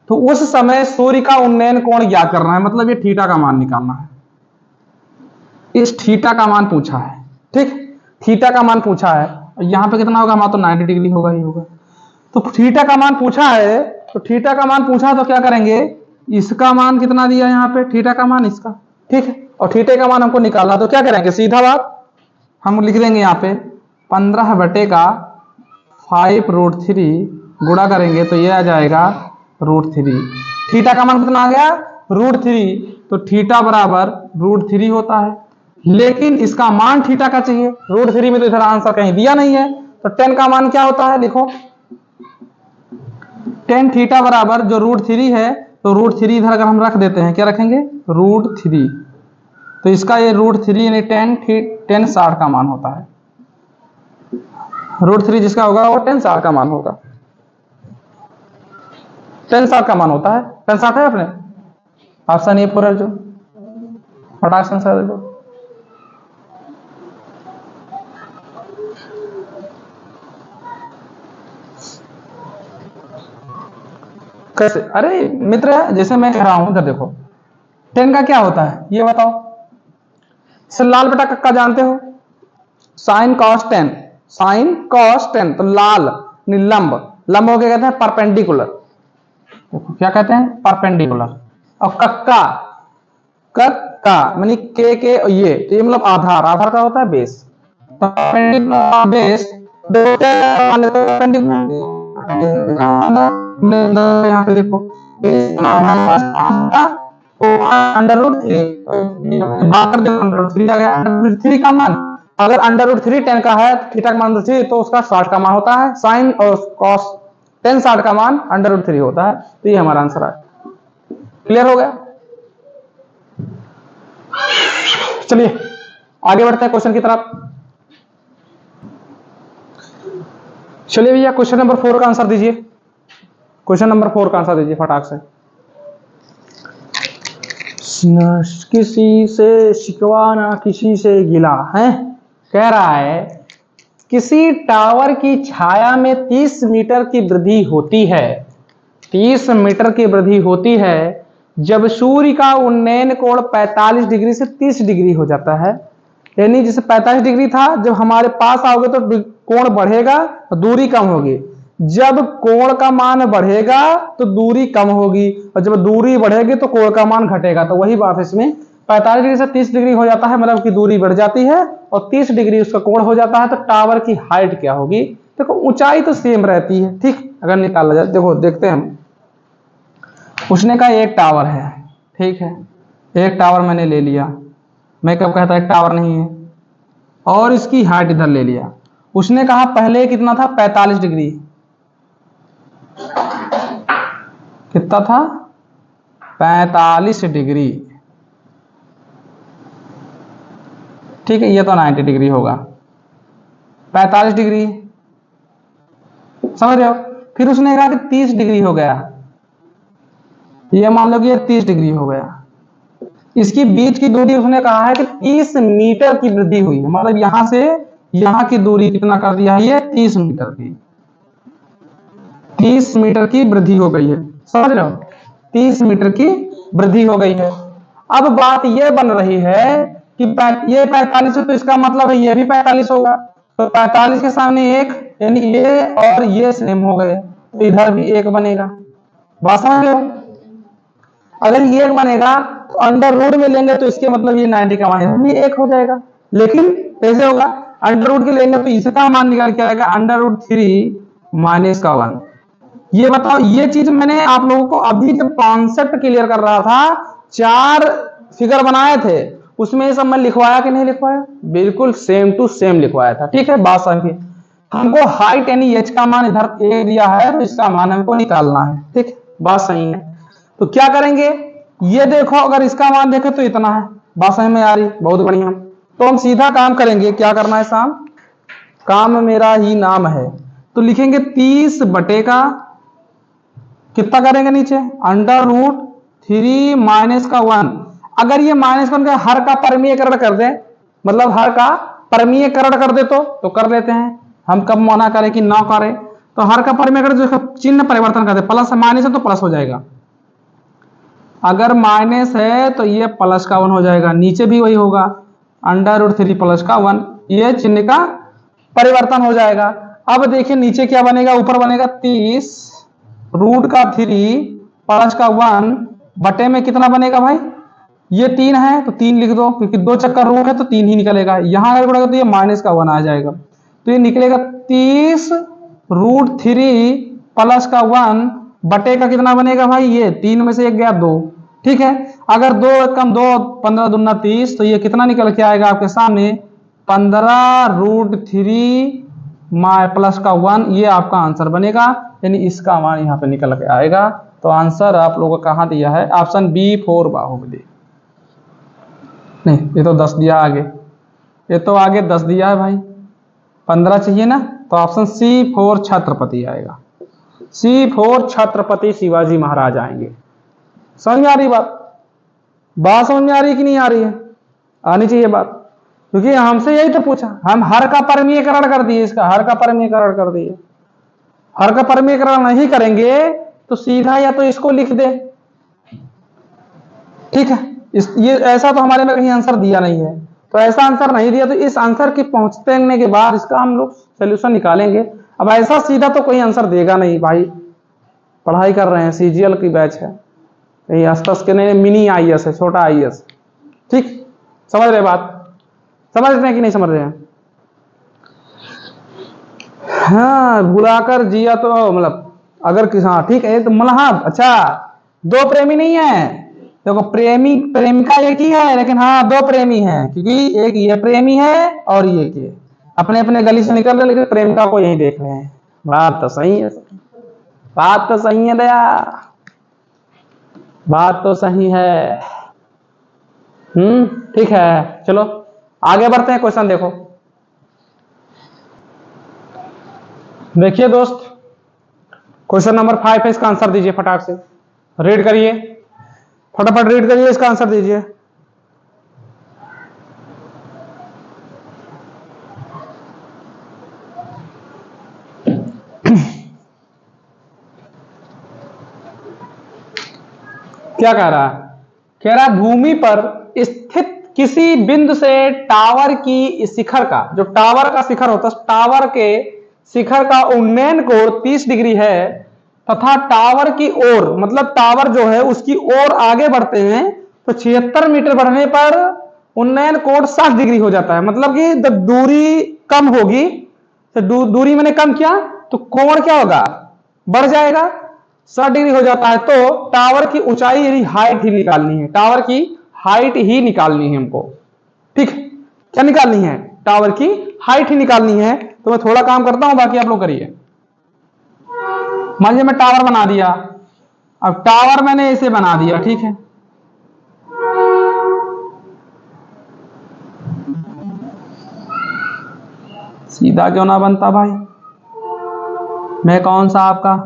तो उस समय सूर्य का उन्नयन कोण ज्ञात करना है, मतलब ये थीटा का मान निकालना है। इस थीटा का मान पूछा है। ठीक, थीटा का मान पूछा है, यहां पे कितना होगा, हमारा तो 90 डिग्री होगा ही होगा। तो थीटा का मान पूछा है, तो थीटा का मान पूछा तो क्या करेंगे, इसका मान कितना दिया यहाँ पे, थीटा का मान इसका। ठीक है, और थीटे का मान हमको निकालना, तो क्या करेंगे, सीधा बात हम लिख देंगे यहाँ पे 15/5 √3 गुणा करेंगे तो ये आ जाएगा √3। थीटा का मान कितना आ गया, √3, तो थीटा बराबर √3 होता है। लेकिन इसका मान थीटा का चाहिए, √3 में तो इधर आंसर कहीं दिया नहीं है। तो tan का मान क्या होता है, लिखो tan थीटा बराबर जो √3 है, तो √3 इधर अगर हम रख देते हैं, क्या रखेंगे, √3, तो इसका ये √3 यानी tan 60 का मान होता है। √3 जिसका होगा वो tan 60 का मान होगा, tan 60 का मान होता है। tan 60 है अपने ऑप्शन ए पूरा जो फटाक आंसर दो। कैसे, अरे मित्र जैसे मैं कह रहा हूं, इधर देखो tan का क्या होता है ये बताओ। लाल बटा कक्का जानते हो, sin cos tan, sin cos tan, तो लाल लंब, लंब हो क्या कहते हैं, परपेंडिकुलर, क्या कहते हैं, परपेंडिकुलर। और कक्का, कक्का मानी के ये, तो ये मतलब आधार, आधार का होता है बेस, तो परपेंडिकुलर बेस, यहाँ पे देखो √3 का मान, अगर √3 tan का है, थीटा का मान √3, तो उसका 60 का मान होता है। साइन और कॉस tan 60 का मान √3 होता है। तो ये हमारा आंसर है। क्लियर हो गया, चलिए आगे बढ़ते हैं क्वेश्चन की तरफ। चलिए भैया क्वेश्चन नंबर 4 का आंसर दीजिए। क्वेश्चन नंबर 4 का आंसर दीजिए फटाक से। किसी से शिकवा ना किसी से गिला है, कह रहा है किसी टावर की छाया में 30 मीटर की वृद्धि होती है, 30 मीटर की वृद्धि होती है जब सूर्य का उन्नयन कोण 45 डिग्री से 30 डिग्री हो जाता है। यानी जैसे 45 डिग्री था, जब हमारे पास आओगे तो कोण बढ़ेगा, दूरी कम होगी। जब कोण का मान बढ़ेगा तो दूरी कम होगी, और जब दूरी बढ़ेगी तो कोण का मान घटेगा। तो वही बात है इसमें, 45 डिग्री से 30 डिग्री हो जाता है, मतलब कि दूरी बढ़ जाती है, और 30 डिग्री उसका कोण हो जाता है। तो टावर की हाइट क्या होगी? देखो ऊंचाई तो सेम रहती है, ठीक, अगर निकाला जाए, देखो देखते हैं हम। उसने कहा एक टावर है, ठीक है, एक टावर मैंने ले लिया, मैं कब कहता एक टावर नहीं है, और इसकी हाइट इधर ले लिया। उसने कहा पहले कितना था? 45 डिग्री, कितना था? 45 डिग्री, ठीक है, ये तो 90 डिग्री होगा, 45 डिग्री, समझ रहे हो? फिर उसने कहा कि 30 डिग्री हो गया, ये मान लो कि ये 30 डिग्री हो गया। इसकी बीच की दूरी उसने कहा है कि 30 मीटर की वृद्धि हुई है, मतलब यहां से यहां की दूरी कितना कर दिया है? ये 30 मीटर की, 30 मीटर की वृद्धि हो गई है, समझ रहे हो? 30 मीटर की वृद्धि हो गई है। अब बात यह बन रही है कि ये 45 है, तो इसका मतलब है ये भी 45 होगा, तो 45 के सामने एक, यानी ये और ये सेम हो गए, तो इधर भी एक बनेगा। बात समझ रहे हो? अगर ये एक बनेगा तो अंडर रूट में लेंगे तो इसके मतलब ये 90 का मान भी एक हो जाएगा। लेकिन कैसे होगा? अंडर रूट के लेंगे तो इसका मान निकल के आएगा अंडर रूट 3 माइनस का 1। ये बताओ, ये चीज मैंने आप लोगों को अभी जब कॉन्सेप्ट क्लियर कर रहा था, 4 फिगर बनाए थे, उसमें ये सब मैं लिखवाया कि नहीं लिखवाया? बिल्कुल सेम टू सेम लिखवाया था, ठीक है। बात समझिए, हमको हाइट यानी एच का मान इधर ए दिया है, तो इसका मान हमको निकालना है, ठीक, बात सही है। तो क्या करेंगे? ये देखो, अगर इसका मान देखें तो इतना है, बात समझ में आ रही? बहुत बढ़िया। तो हम सीधा काम करेंगे, क्या करना है शाम? काम मेरा ही नाम है, तो लिखेंगे 30 बटे का कितना करेंगे नीचे? अंडर रूट 3 माइनस का 1। अगर ये माइनस का 1 का हर का परमीयकरण कर दे, मतलब हर का परमीयकरण कर दे तो कर लेते हैं, हम कब मना करें कि ना करें। तो हर का परमीयकरण जो चिन्ह परिवर्तन कर दे, प्लस माइनस है तो प्लस हो जाएगा, अगर माइनस है तो ये प्लस का 1 हो जाएगा, नीचे भी वही होगा, अंडर रूट 3 प्लस का 1, ये चिन्ह का परिवर्तन हो जाएगा। अब देखिए नीचे क्या बनेगा? ऊपर बनेगा 30 रूट का 3 प्लस का 1 बटे में कितना बनेगा भाई? ये 3 है तो 3 लिख दो, क्योंकि 2 चक्कर रूट है तो 3 ही निकलेगा। यहां अगर बढ़ेगा तो ये माइनस का 1 आ जाएगा, तो ये निकलेगा 30 रूट 3 प्लस का 1 बटे का कितना बनेगा भाई? ये 3 में से 1 गया 2, ठीक है। अगर 2 कम 2, 15 दूना 30, तो ये कितना निकल के आएगा आपके सामने? 15 रूट 3 प्लस का 1, ये आपका आंसर बनेगा, यानी इसका मान यहाँ पे निकल के आएगा। तो आंसर आप लोगों को कहाँ दिया है? Option B 4 Baahubali. नहीं, ये तो 10 दिया आगे, ये तो आगे 10 दिया है भाई, 15 चाहिए ना, तो ऑप्शन सी 4 छत्रपति आएगा, C4 छत्रपति शिवाजी महाराज आएंगे। समझ में आ रही बात? बात समझ में आ रही है कि नहीं आ रही है? आनी चाहिए बात, क्योंकि हमसे यही तो पूछा, हम हर का परमीयकरण कर दिए, इसका हर का परमीयकरण कर दिए। हर का परमीयकरण नहीं करेंगे तो सीधा या तो इसको लिख दे, ठीक है। ये ऐसा तो हमारे में कहीं आंसर दिया नहीं है, तो ऐसा आंसर नहीं दिया तो इस आंसर के पहुंचने के बाद इसका हम लोग सोल्यूशन निकालेंगे। अब ऐसा सीधा तो कोई आंसर देगा नहीं भाई, पढ़ाई कर रहे हैं, सीजीएल की बैच है, कहीं आसपास के नहीं, मिनी आईएएस है, छोटा आईएएस, ठीक, समझ रहे बात? समझ रहे हैं कि नहीं समझ रहे हैं? हाँ, बुलाकर जिया तो मतलब अगर किस, हाँ ठीक है, तो मतलब हाँ अच्छा, 2 प्रेमी नहीं है, देखो प्रेमी प्रेमिका एक ही है, लेकिन हाँ 2 प्रेमी हैं, क्योंकि एक ये प्रेमी है और ये अपने अपने गली से निकल रहे, लेकिन प्रेमिका को यही देख रहे हैं। बात तो सही है, बात तो सही है दया, बात तो सही है। ठीक है, चलो आगे बढ़ते हैं। क्वेश्चन देखो, देखिए दोस्त, क्वेश्चन नंबर 5 है, इसका आंसर दीजिए फटाक से, रीड करिए, फटाफट रीड करिए, इसका आंसर दीजिए। क्या कह रहा है? कह रहा है भूमि पर स्थित किसी बिंदु से टावर की शिखर का, जो टावर का शिखर होता है, टावर के शिखर का उन्नयन कोण 30 डिग्री है, तथा टावर की ओर, मतलब टावर जो है उसकी ओर आगे बढ़ते हैं तो 76 मीटर बढ़ने पर उन्नयन कोण 60 डिग्री हो जाता है। मतलब कि जब दूरी कम होगी तो दूरी मैंने कम किया तो कोण क्या होगा, बढ़ जाएगा, 60 डिग्री हो जाता है। तो टावर की ऊंचाई यानी हाइट ही निकालनी है, टावर की हाइट ही निकालनी है हमको। ठीक, क्या निकालनी है, टावर की हाइट ही निकालनी है। तो मैं थोड़ा काम करता हूं, बाकी आप लोग करिए। मान लीजिए मैं टावर बना दिया, अब टावर मैंने ऐसे बना दिया, ठीक है, सीधा क्यों ना बनता भाई, मैं कौन सा आपका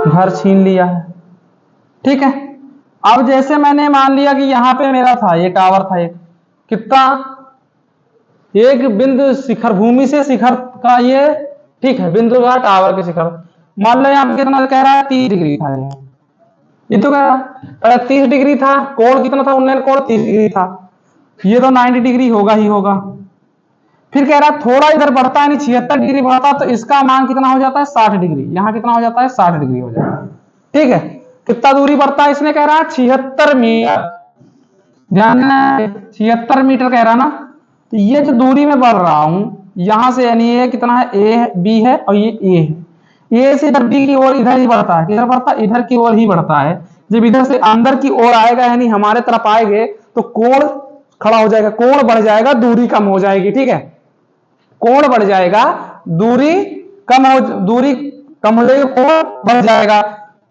घर छीन लिया है। ठीक है, अब जैसे मैंने मान लिया कि यहां पे मेरा था, ये टावर था, एक कितना, एक बिंदु शिखर, भूमि से शिखर का ये, ठीक है, बिंदु का टावर के शिखर, मान लो यहां पे कितना कह रहा है, 30 डिग्री था, ये तो कह रहा है 30 डिग्री था, कोण कितना था, उन्नयन कोण 30 डिग्री था, ये तो 90 डिग्री होगा ही होगा। फिर कह रहा है थोड़ा इधर बढ़ता है, 76 डिग्री बढ़ता, तो इसका मान कितना हो जाता है, 60 डिग्री, यहां कितना हो जाता है, 60 डिग्री हो जाता है। ठीक है, कितना दूरी बढ़ता है, इसने कह रहा है 76 मीटर, ध्यान देना 76 मीटर कह रहा ना। तो ये जो दूरी में बढ़ रहा हूं यहां से, यानी ये कितना है, ए बी है और ये ए है, ए से इधर बी की ओर इधर ही बढ़ता है, किधर बढ़ता है, इधर की ओर ही बढ़ता है। जब इधर से अंदर की ओर आएगा यानी हमारे तरफ आएंगे तो कोण खड़ा हो जाएगा, कोण बढ़ जाएगा, दूरी कम हो जाएगी। ठीक है, कोण बढ़ जाएगा, दूरी कम हो, दूरी कम हो जाएगी, कोण बढ़ जाएगा।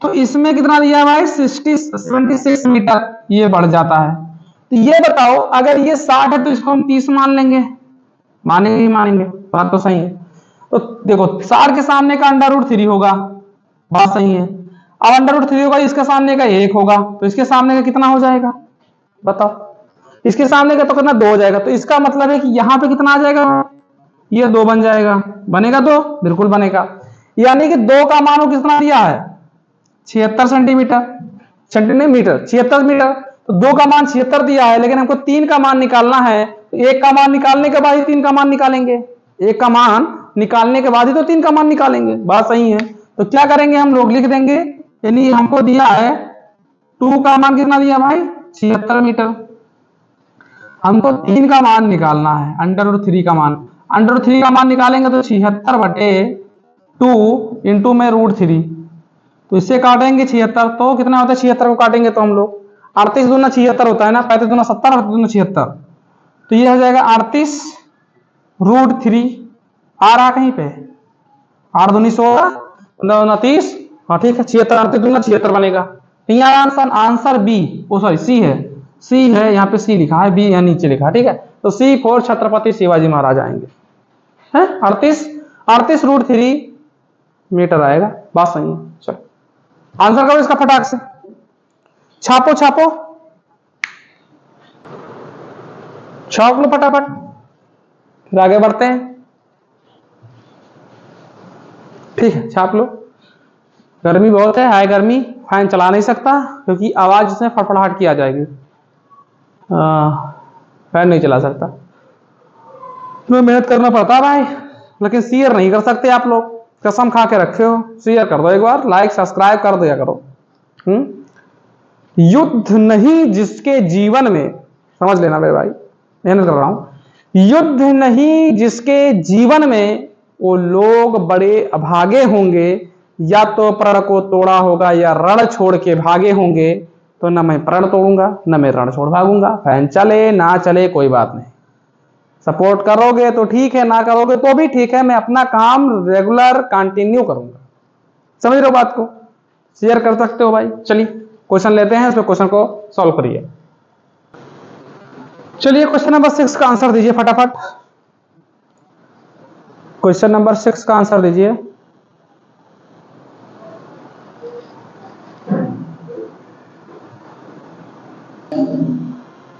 तो इसमें कितना दिया भाई, 76 मीटर ये बढ़ जाता है। तो ये बताओ अगर ये 60 है तो इसको हम 30 मान लेंगे, मानेंगे ही मानेंगे, बात तो सही है। तो देखो 60 के सामने का √3 होगा, बात सही है। अब √3 होगा, इसके सामने का 1 होगा, तो इसके सामने का कितना हो जाएगा बताओ, इसके सामने का तो कितना 2 हो जाएगा। तो इसका मतलब है कि यहां पे कितना आ जाएगा, ये 2 बन जाएगा, बनेगा 2, बिल्कुल बनेगा। यानी कि 2 का मान कितना दिया है, 76 सेंटीमीटर, सेंटीमीटर मीटर 76 मीटर। तो 2 का मान 76 दिया है, लेकिन हमको 3 का मान निकालना है। तो 1 का मान निकालने के बाद ही 3 का मान निकालेंगे, 1 का मान निकालने के बाद ही तो 3 का मान निकालेंगे, बात सही है। तो क्या करेंगे हम लोग, लिख देंगे, यानी हमको दिया है 2 का मान कितना दिया भाई, 76 मीटर, हमको 3 का मान निकालना है, √3 का मान, √3 का मान निकालेंगे तो 76/2 इंटू में √3, तो इससे काटेंगे 76, तो कितना होता है, 76 को काटेंगे तो हम लोग 38 दूना 76 होता है ना, 35 दूना 70, 38 दूना 76, तो ये हो जाएगा 38√3, आ रहा कहीं पे, 8 दूनी 16, 29, हाँ ठीक है, 76, 38 दूना 76 बनेगा। तो यहाँ आंसर, आंसर बी, ओ सॉरी सी है, सी है, यहाँ पे सी लिखा है, बी यहाँ नीचे लिखा है। ठीक है, तो सी फॉर छत्रपति शिवाजी महाराज आएंगे, है 38√3 मीटर आएगा, बात सही है। चलो आंसर करो इसका फटाक से, छापो छापो, छाप लो फटाफट, फिर आगे बढ़ते हैं। ठीक है, छाप लो। गर्मी बहुत है, हाय गर्मी, फैन चला नहीं सकता क्योंकि आवाज से फटफड़ाहट की आ जाएगी, फैन नहीं चला सकता, तुम्हें मेहनत करना पड़ता भाई, लेकिन शेयर नहीं कर सकते आप लोग, कसम खा के रखे हो। शेयर कर दो एक बार, लाइक सब्सक्राइब कर दिया करो। युद्ध नहीं जिसके जीवन में, समझ लेना मेरे भाई, मेहनत कर रहा हूं, युद्ध नहीं जिसके जीवन में वो लोग बड़े अभागे होंगे, या तो प्रण को तोड़ा होगा या रण छोड़ के भागे होंगे। तो न मैं प्रण तोड़ूंगा न मैं रण छोड़ भागूंगा, फैन चले ना चले कोई बात नहीं, सपोर्ट करोगे तो ठीक है, ना करोगे तो भी ठीक है, मैं अपना काम रेगुलर कंटिन्यू करूंगा। समझ रहे हो बात को, शेयर कर सकते हो भाई। चलिए क्वेश्चन लेते हैं, इसमें क्वेश्चन को सॉल्व करिए। चलिए क्वेश्चन नंबर 6 का आंसर दीजिए फटाफट, क्वेश्चन नंबर 6 का आंसर दीजिए।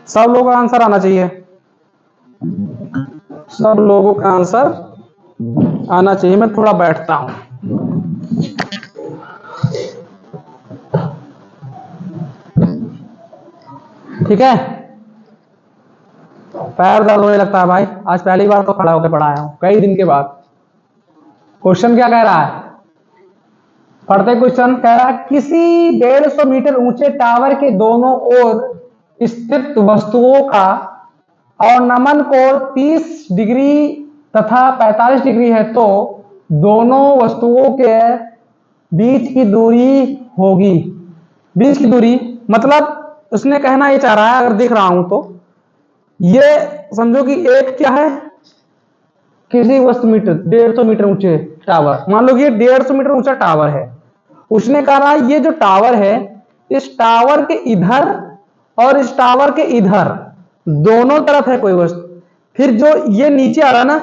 सब लोगों का आंसर आना चाहिए, सब लोगों का आंसर आना चाहिए। मैं थोड़ा बैठता हूं, ठीक है, पैर दर्द होने लगता है भाई, आज पहली बार तो खड़ा होकर पढ़ाया हूं कई दिन के बाद। क्वेश्चन क्या कह रहा है, पढ़ते क्वेश्चन कह रहा किसी 150 मीटर ऊंचे टावर के दोनों ओर स्थित वस्तुओं का अवनमन कोण 30 डिग्री तथा 45 डिग्री है तो दोनों वस्तुओं के बीच की दूरी होगी। बीच की दूरी मतलब उसने कहना ये चाह रहा है, अगर देख रहा हूं तो ये समझो कि एक क्या है, किसी वस्तु मीटर 150 मीटर ऊंचे टावर, मान लो ये 150 मीटर ऊंचा टावर है। उसने कहा ये जो टावर है, इस टावर के इधर और इस टावर के इधर दोनों तरफ है कोई वस्तु, फिर जो ये नीचे आ रहा ना,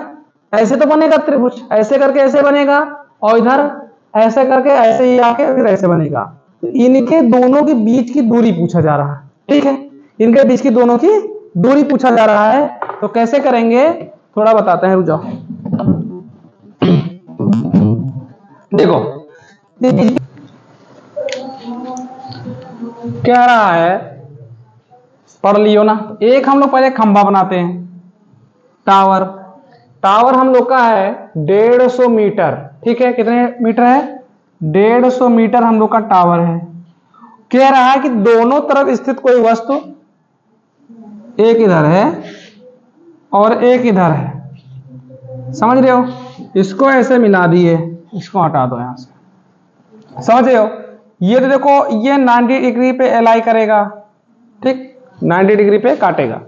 ऐसे तो बनेगा त्रिभुज, ऐसे करके ऐसे बनेगा, और इधर ऐसे करके ऐसे ही आके फिर ऐसे बनेगा। तो इनके दोनों के बीच की दूरी पूछा जा रहा है, ठीक है, इनके बीच की दोनों की दूरी पूछा जा रहा है। तो कैसे करेंगे थोड़ा बताते हैं, रुक जाओ। देखो कह रहा है, पढ़ लियो ना। एक हम लोग पहले खंभा बनाते हैं, टावर। टावर हम लोग का है 150 मीटर, ठीक है, कितने मीटर है, 150 मीटर हम लोग का टावर है। कह रहा है कि दोनों तरफ स्थित कोई वस्तु, एक इधर है और एक इधर है, समझ रहे हो, इसको ऐसे मिला दिए, इसको हटा दो यहां से, समझ रहे हो। ये तो देखो ये 90 डिग्री पे एलाई करेगा, ठीक, 90 डिग्री पे काटेगा,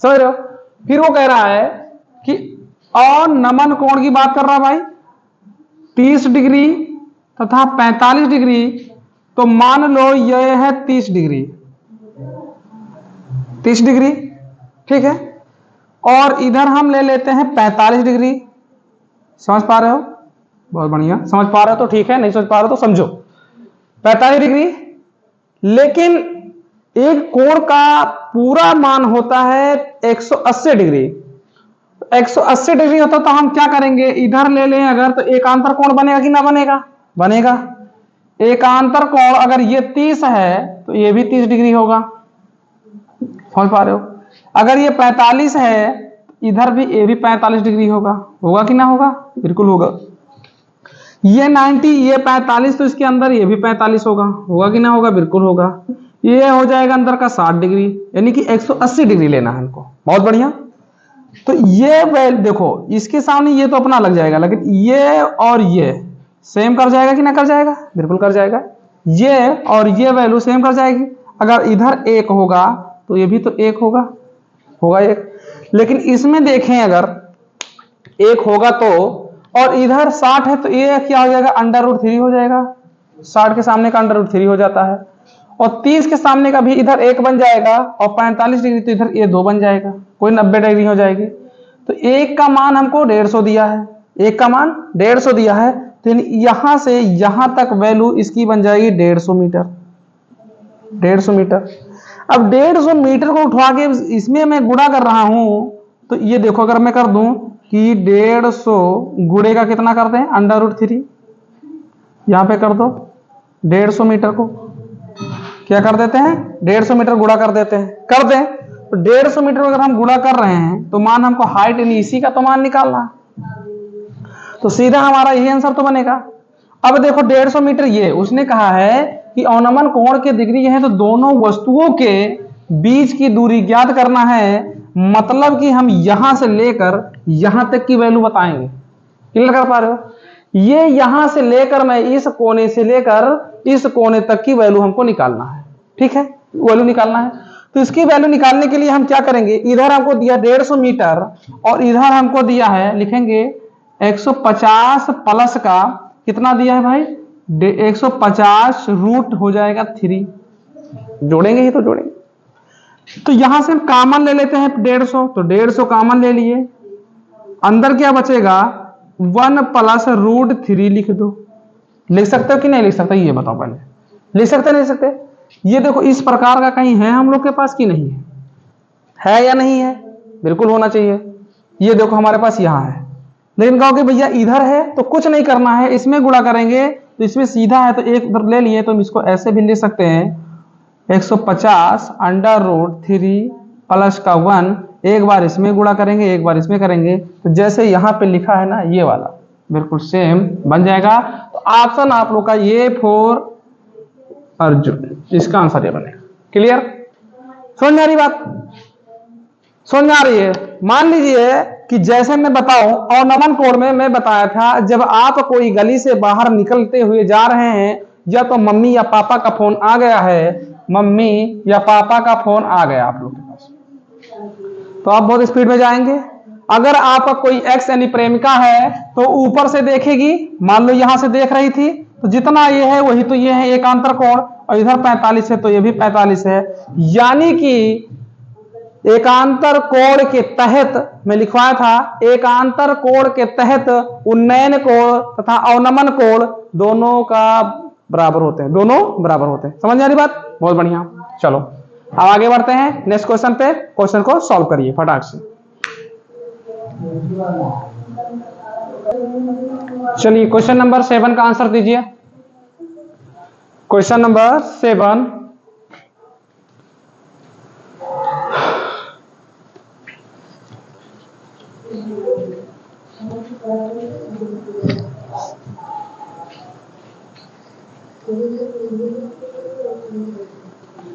समझ रहे हो। फिर वो कह रहा है कि अवनमन कोण की बात कर रहा भाई, 30 डिग्री तथा 45 डिग्री, तो मान लो यह है 30 डिग्री, 30 डिग्री, ठीक है, और इधर हम ले लेते हैं 45 डिग्री। समझ पा रहे हो, बहुत बढ़िया, समझ पा रहे हो तो ठीक है, नहीं समझ पा रहे हो तो समझो। 45 डिग्री, लेकिन एक कोण का पूरा मान होता है 180 डिग्री। 180 डिग्री होता तो हम क्या करेंगे, इधर ले लें अगर, तो एकांतर कोण बनेगा कि ना बनेगा, बनेगा। एकांतर कोण अगर ये 30 है तो ये भी 30 डिग्री होगा, समझ पा रहे हो। अगर ये 45 है, इधर भी ये भी 45 डिग्री होगा, होगा कि ना होगा, बिल्कुल होगा। ये 90, ये 45, तो इसके अंदर ये भी 45 होगा, होगा कि ना होगा, बिल्कुल होगा। ये हो जाएगा अंदर का 60 डिग्री, यानी कि 180 डिग्री लेना है हमको, बहुत बढ़िया। तो ये देखो इसके सामने ये तो अपना लग जाएगा, लेकिन ये और ये सेम कर जाएगा कि ना कर जाएगा, बिल्कुल कर जाएगा। ये और ये वैल्यू सेम कर जाएगी। अगर इधर 1 होगा तो ये भी तो 1 होगा, होगा 1। लेकिन इसमें देखें अगर 1 होगा तो, और इधर 60 है तो ये क्या हो जाएगा, √3 हो जाएगा। 60 के सामने का √3 हो जाता है, और 30 के सामने का भी इधर 1 बन जाएगा, और 45 डिग्री तो इधर ये 2 बन जाएगा, कोई 90 डिग्री हो जाएगी। तो 1 का मान हमको 150 दिया है, 1 का मान 150 दिया है, तो यहां से यहां तक वैल्यू इसकी बन जाएगी 150 मीटर, 150 मीटर। अब 150 मीटर को उठवा के इसमें मैं गुणा कर रहा हूं, तो ये देखो अगर मैं कर दूं कि 150 गुणे का कितना कर दें, √3, यहां पे कर दो 150 मीटर को क्या कर देते हैं, 150 मीटर गुणा कर देते हैं, कर दें। तो 150 मीटर अगर हम गुणा कर रहे हैं तो मान हमको हाइट यानी इसी का तो मान निकालना, तो सीधा हमारा यही आंसर तो बनेगा। अब देखो 150 मीटर, ये उसने कहा है कि अवनमन कोण के डिग्री है, तो दोनों वस्तुओं के बीच की दूरी ज्ञात करना है, मतलब कि हम यहां से लेकर यहां तक की वैल्यू बताएंगे। क्लियर कर पा रहे हो, ये यहां से लेकर मैं इस कोने से लेकर इस कोने तक की वैल्यू हमको निकालना है, ठीक है, वैल्यू निकालना है। तो इसकी वैल्यू निकालने के लिए हम क्या करेंगे, इधर हमको दिया 150 मीटर और इधर हमको दिया है, लिखेंगे 150 प्लस का कितना दिया है भाई, 150 रूट हो जाएगा 3, जोड़ेंगे ही तो जोड़ेंगे। तो यहां से हम कॉमन ले लेते हैं 150, तो 150 कॉमन ले लिए, अंदर क्या बचेगा 1 प्लस √3 लिख दो। लिख सकते हो कि नहीं लिख सकते, ये बताओ पहले, लिख सकते नहीं सकते। ये देखो इस प्रकार का कहीं है हम लोग के पास कि नहीं है या नहीं है, बिल्कुल होना चाहिए। ये देखो हमारे पास यहां है, लेकिन कहोगे भैया इधर है तो कुछ नहीं करना है, इसमें गुणा करेंगे तो इसमें सीधा है, तो एक उधर ले लिए तो हम इसको ऐसे भी ले सकते हैं 150 √3 प्लस का 1, एक बार इसमें गुणा करेंगे एक बार इसमें करेंगे, तो जैसे यहां पे लिखा है ना ये वाला, बिल्कुल सेम बन जाएगा। तो ऑप्शन आप लोग का ये फॉर अर्जुन, इसका आंसर ये बनेगा। क्लियर, समझ में आ रही बात, समझ में आ रही है। मान लीजिए कि जैसे मैं बताऊं ऑनमन कोड में मैं बताया था, जब आप कोई गली से बाहर निकलते हुए जा रहे हैं, या तो मम्मी या पापा का फोन आ गया है, मम्मी या पापा का फोन आ गया आप लोग के पास, तो आप बहुत स्पीड में जाएंगे। अगर आपका कोई एक्स यानी प्रेमिका है तो ऊपर से देखेगी, मान लो यहां से देख रही थी, तो जितना ये है वही तो ये है एकांतर कोण, और इधर 45 है तो ये भी 45 है, यानी कि एकांतर कोण के तहत मैं लिखवाया था, एकांतर कोण के तहत उन्नयन कोण तथा अवनमन कोण दोनों का बराबर होते हैं, दोनों बराबर होते हैं। समझ आ रही बात, बहुत बढ़िया। चलो अब आगे बढ़ते हैं नेक्स्ट क्वेश्चन पे, क्वेश्चन को सॉल्व करिए फटाक से। चलिए क्वेश्चन नंबर 7 का आंसर दीजिए। क्वेश्चन नंबर 7,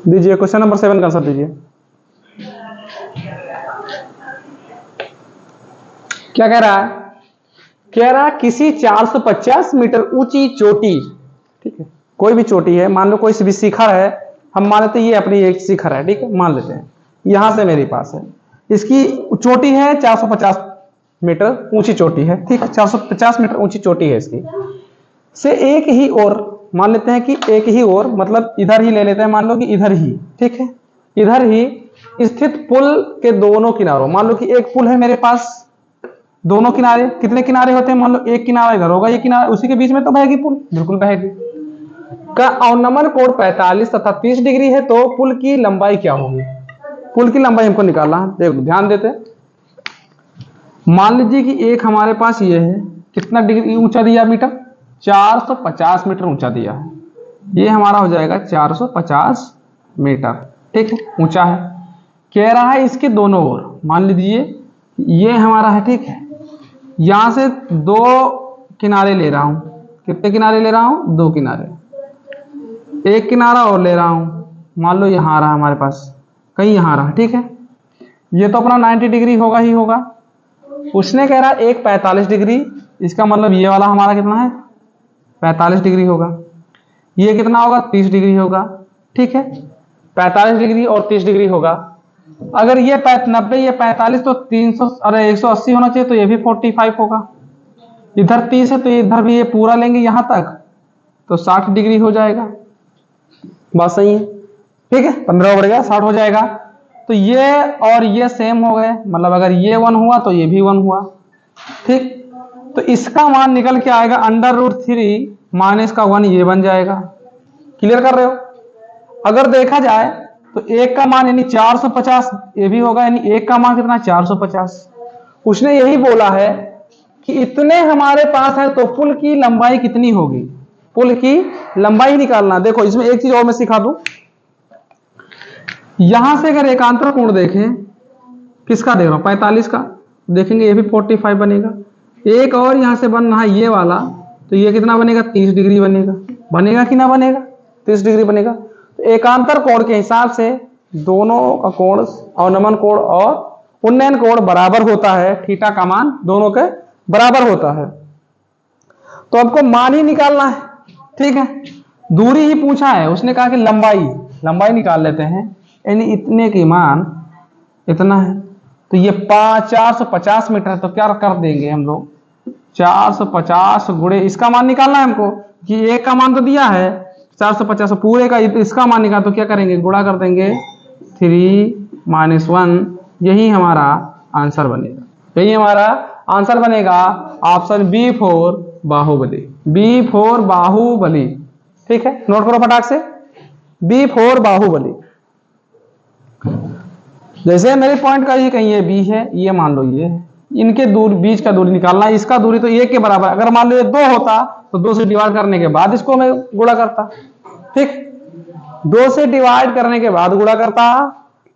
दीजिए क्वेश्चन नंबर 7 का आंसर दीजिए। क्या कह रहा है, कह रहा है किसी 450 मीटर ऊंची चोटी, ठीक है, कोई भी चोटी है, मान लो कोई भी शिखर है, हम मान लेते हैं ये अपनी एक शिखर है, ठीक है, मान लेते हैं यहां से मेरे पास है, इसकी चोटी है 450 मीटर ऊंची चोटी है, ठीक है, 450 मीटर ऊंची चोटी है इसकी, से एक ही और मान लेते हैं कि एक ही और मतलब इधर ही ले लेते हैं, मान लो कि इधर ही, ठीक है, इधर ही स्थित पुल के दोनों किनारों, मान लो कि एक पुल है मेरे पास, दोनों किनारे कितने किनारे होते हैं, मान लो एक किनारा इधर होगा, ये किनारा, उसी के बीच में तो बहेगी पुल, बिल्कुल बहेगी। का अवनमन कोण 45 तथा 30 डिग्री है, तो पुल की लंबाई क्या होगी, पुल की लंबाई हमको निकालना है। देखो ध्यान देते, मान लीजिए कि एक हमारे पास ये है, कितना डिग्री ऊंचा दिया मीटर, 450 मीटर ऊंचा दिया है, ये हमारा हो जाएगा 450 मीटर, ठीक है, ऊंचा है। कह रहा है इसके दोनों ओर, मान लीजिए ये हमारा है, ठीक है, यहां से दो किनारे ले रहा हूं, कितने किनारे ले रहा हूं, दो किनारे, एक किनारा और ले रहा हूं, मान लो यहां आ रहा हमारे पास, कहीं यहां रहा, ठीक है, ये तो अपना 90 डिग्री होगा ही होगा। उसने कह रहा है एक 45 डिग्री, इसका मतलब ये वाला हमारा कितना है, 45 डिग्री होगा, ये कितना होगा, 30 डिग्री होगा, ठीक है, 45 डिग्री और 30 डिग्री होगा। अगर ये 90 ये 45 तो 300 अरे 180 होना चाहिए, तो ये भी 45 होगा, इधर 30 है तो इधर भी ये पूरा लेंगे यहां तक, तो 60 डिग्री हो जाएगा, बात सही है, ठीक है, 15 बढ़ेगा 60 हो जाएगा। तो ये और ये सेम हो गए, मतलब अगर ये 1 हुआ तो ये भी 1 हुआ, ठीक, तो इसका मान निकल के आएगा √3 माइनस का 1, ये बन जाएगा। क्लियर कर रहे हो। अगर देखा जाए तो एक का मान यानी 450 ये भी होगा, यानी एक का मान कितना 450। उसने यही बोला है कि इतने हमारे पास है तो पुल की लंबाई कितनी होगी, पुल की लंबाई निकालना। देखो इसमें एक चीज और मैं सिखा दूं, यहां से अगर एकांतर कोण देखें, किसका देख रहा हूं 45 का, देखेंगे ये भी 45 बनेगा, एक और यहां से बन रहा है ये वाला, तो ये कितना बनेगा 30 डिग्री बनेगा, बनेगा कि ना बनेगा, 30 डिग्री बनेगा। तो एकांतर कोण के हिसाब से दोनों का कोण अवनमन कोण और उन्नयन कोण बराबर होता है, थीटा का मान दोनों के बराबर होता है। तो आपको मान ही निकालना है, ठीक है, दूरी ही पूछा है, उसने कहा कि लंबाई निकाल लेते हैं, यानी इतने की मान इतना है, तो ये 450 मीटर है, तो क्या कर देंगे हम लोग 450 गुणे इसका मान निकालना है हमको, कि एक का मान तो दिया है 450 पूरे का, इसका मान निकाल तो क्या करेंगे गुणा कर देंगे 3 - 1, यही हमारा आंसर बनेगा, यही हमारा आंसर बनेगा option B for Baahubali, B for Baahubali, ठीक है, नोट करो फटाक से, बी फॉर बाहुबली। जैसे मेरे पॉइंट का ये कहीं ये बी है, ये मान लो ये है, इनके दूर बीच का दूरी निकालना है, इसका दूरी तो 1 के बराबर, अगर मान लो ये 2 होता तो 2 से डिवाइड करने के बाद इसको मैं गुणा करता, ठीक, 2 से डिवाइड करने के बाद गुणा करता,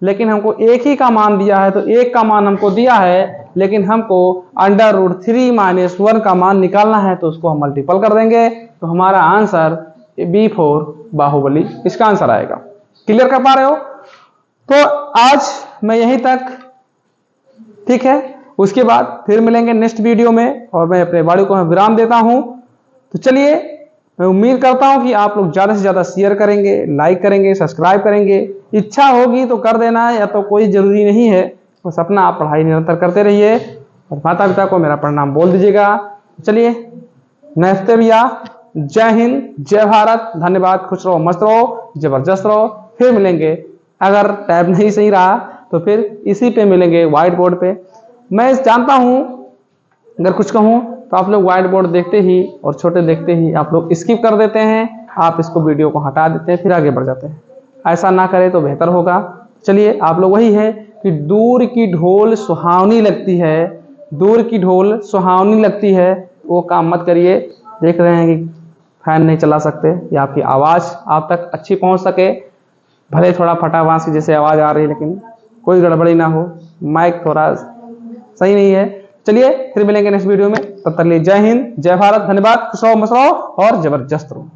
लेकिन हमको एक ही का मान दिया है, तो एक का मान हमको दिया है लेकिन हमको √3 - 1 का मान निकालना है, तो उसको हम मल्टीपल कर देंगे, तो हमारा आंसर B4 बाहुबली इसका आंसर आएगा। क्लियर कर पा रहे हो? तो आज मैं यहीं तक, ठीक है, उसके बाद फिर मिलेंगे नेक्स्ट वीडियो में, और मैं अपने वाणी को विराम देता हूं। तो चलिए, मैं उम्मीद करता हूं कि आप लोग ज्यादा से ज्यादा शेयर करेंगे, लाइक करेंगे, सब्सक्राइब करेंगे। इच्छा होगी तो कर देना, या तो कोई जरूरी नहीं है, बस अपना आप पढ़ाई निरंतर करते रहिए, और माता पिता को मेरा प्रणाम बोल दीजिएगा। चलिए, नमस्ते भैया, जय हिंद, जय भारत, धन्यवाद, खुश रहो, मस्त रहो, जबरदस्त रहो। फिर मिलेंगे, अगर टैब नहीं सही रहा तो फिर इसी पे मिलेंगे, व्हाइट बोर्ड पे। मैं जानता हूं अगर कुछ कहूं तो आप लोग व्हाइट बोर्ड देखते ही और छोटे देखते ही आप लोग स्किप कर देते हैं, आप इसको वीडियो को हटा देते हैं, फिर आगे बढ़ जाते हैं। ऐसा ना करें तो बेहतर होगा। चलिए, आप लोग वही है कि दूर की ढोल सुहावनी लगती है, दूर की ढोल सुहावनी लगती है, वो काम मत करिए। देख रहे हैं कि फैन नहीं चला सकते, या आपकी आवाज़ आप तक अच्छी पहुंच सके, भले थोड़ा फटा बांस की जैसे आवाज़ आ रही है, लेकिन कोई गड़बड़ी ना हो, माइक थोड़ा सही नहीं है। चलिए, फिर मिलेंगे नेक्स्ट वीडियो में, तब तक लिए जय हिंद, जय भारत, धन्यवाद, खुश रहो, मस्त रहो और जबरदस्त रहो।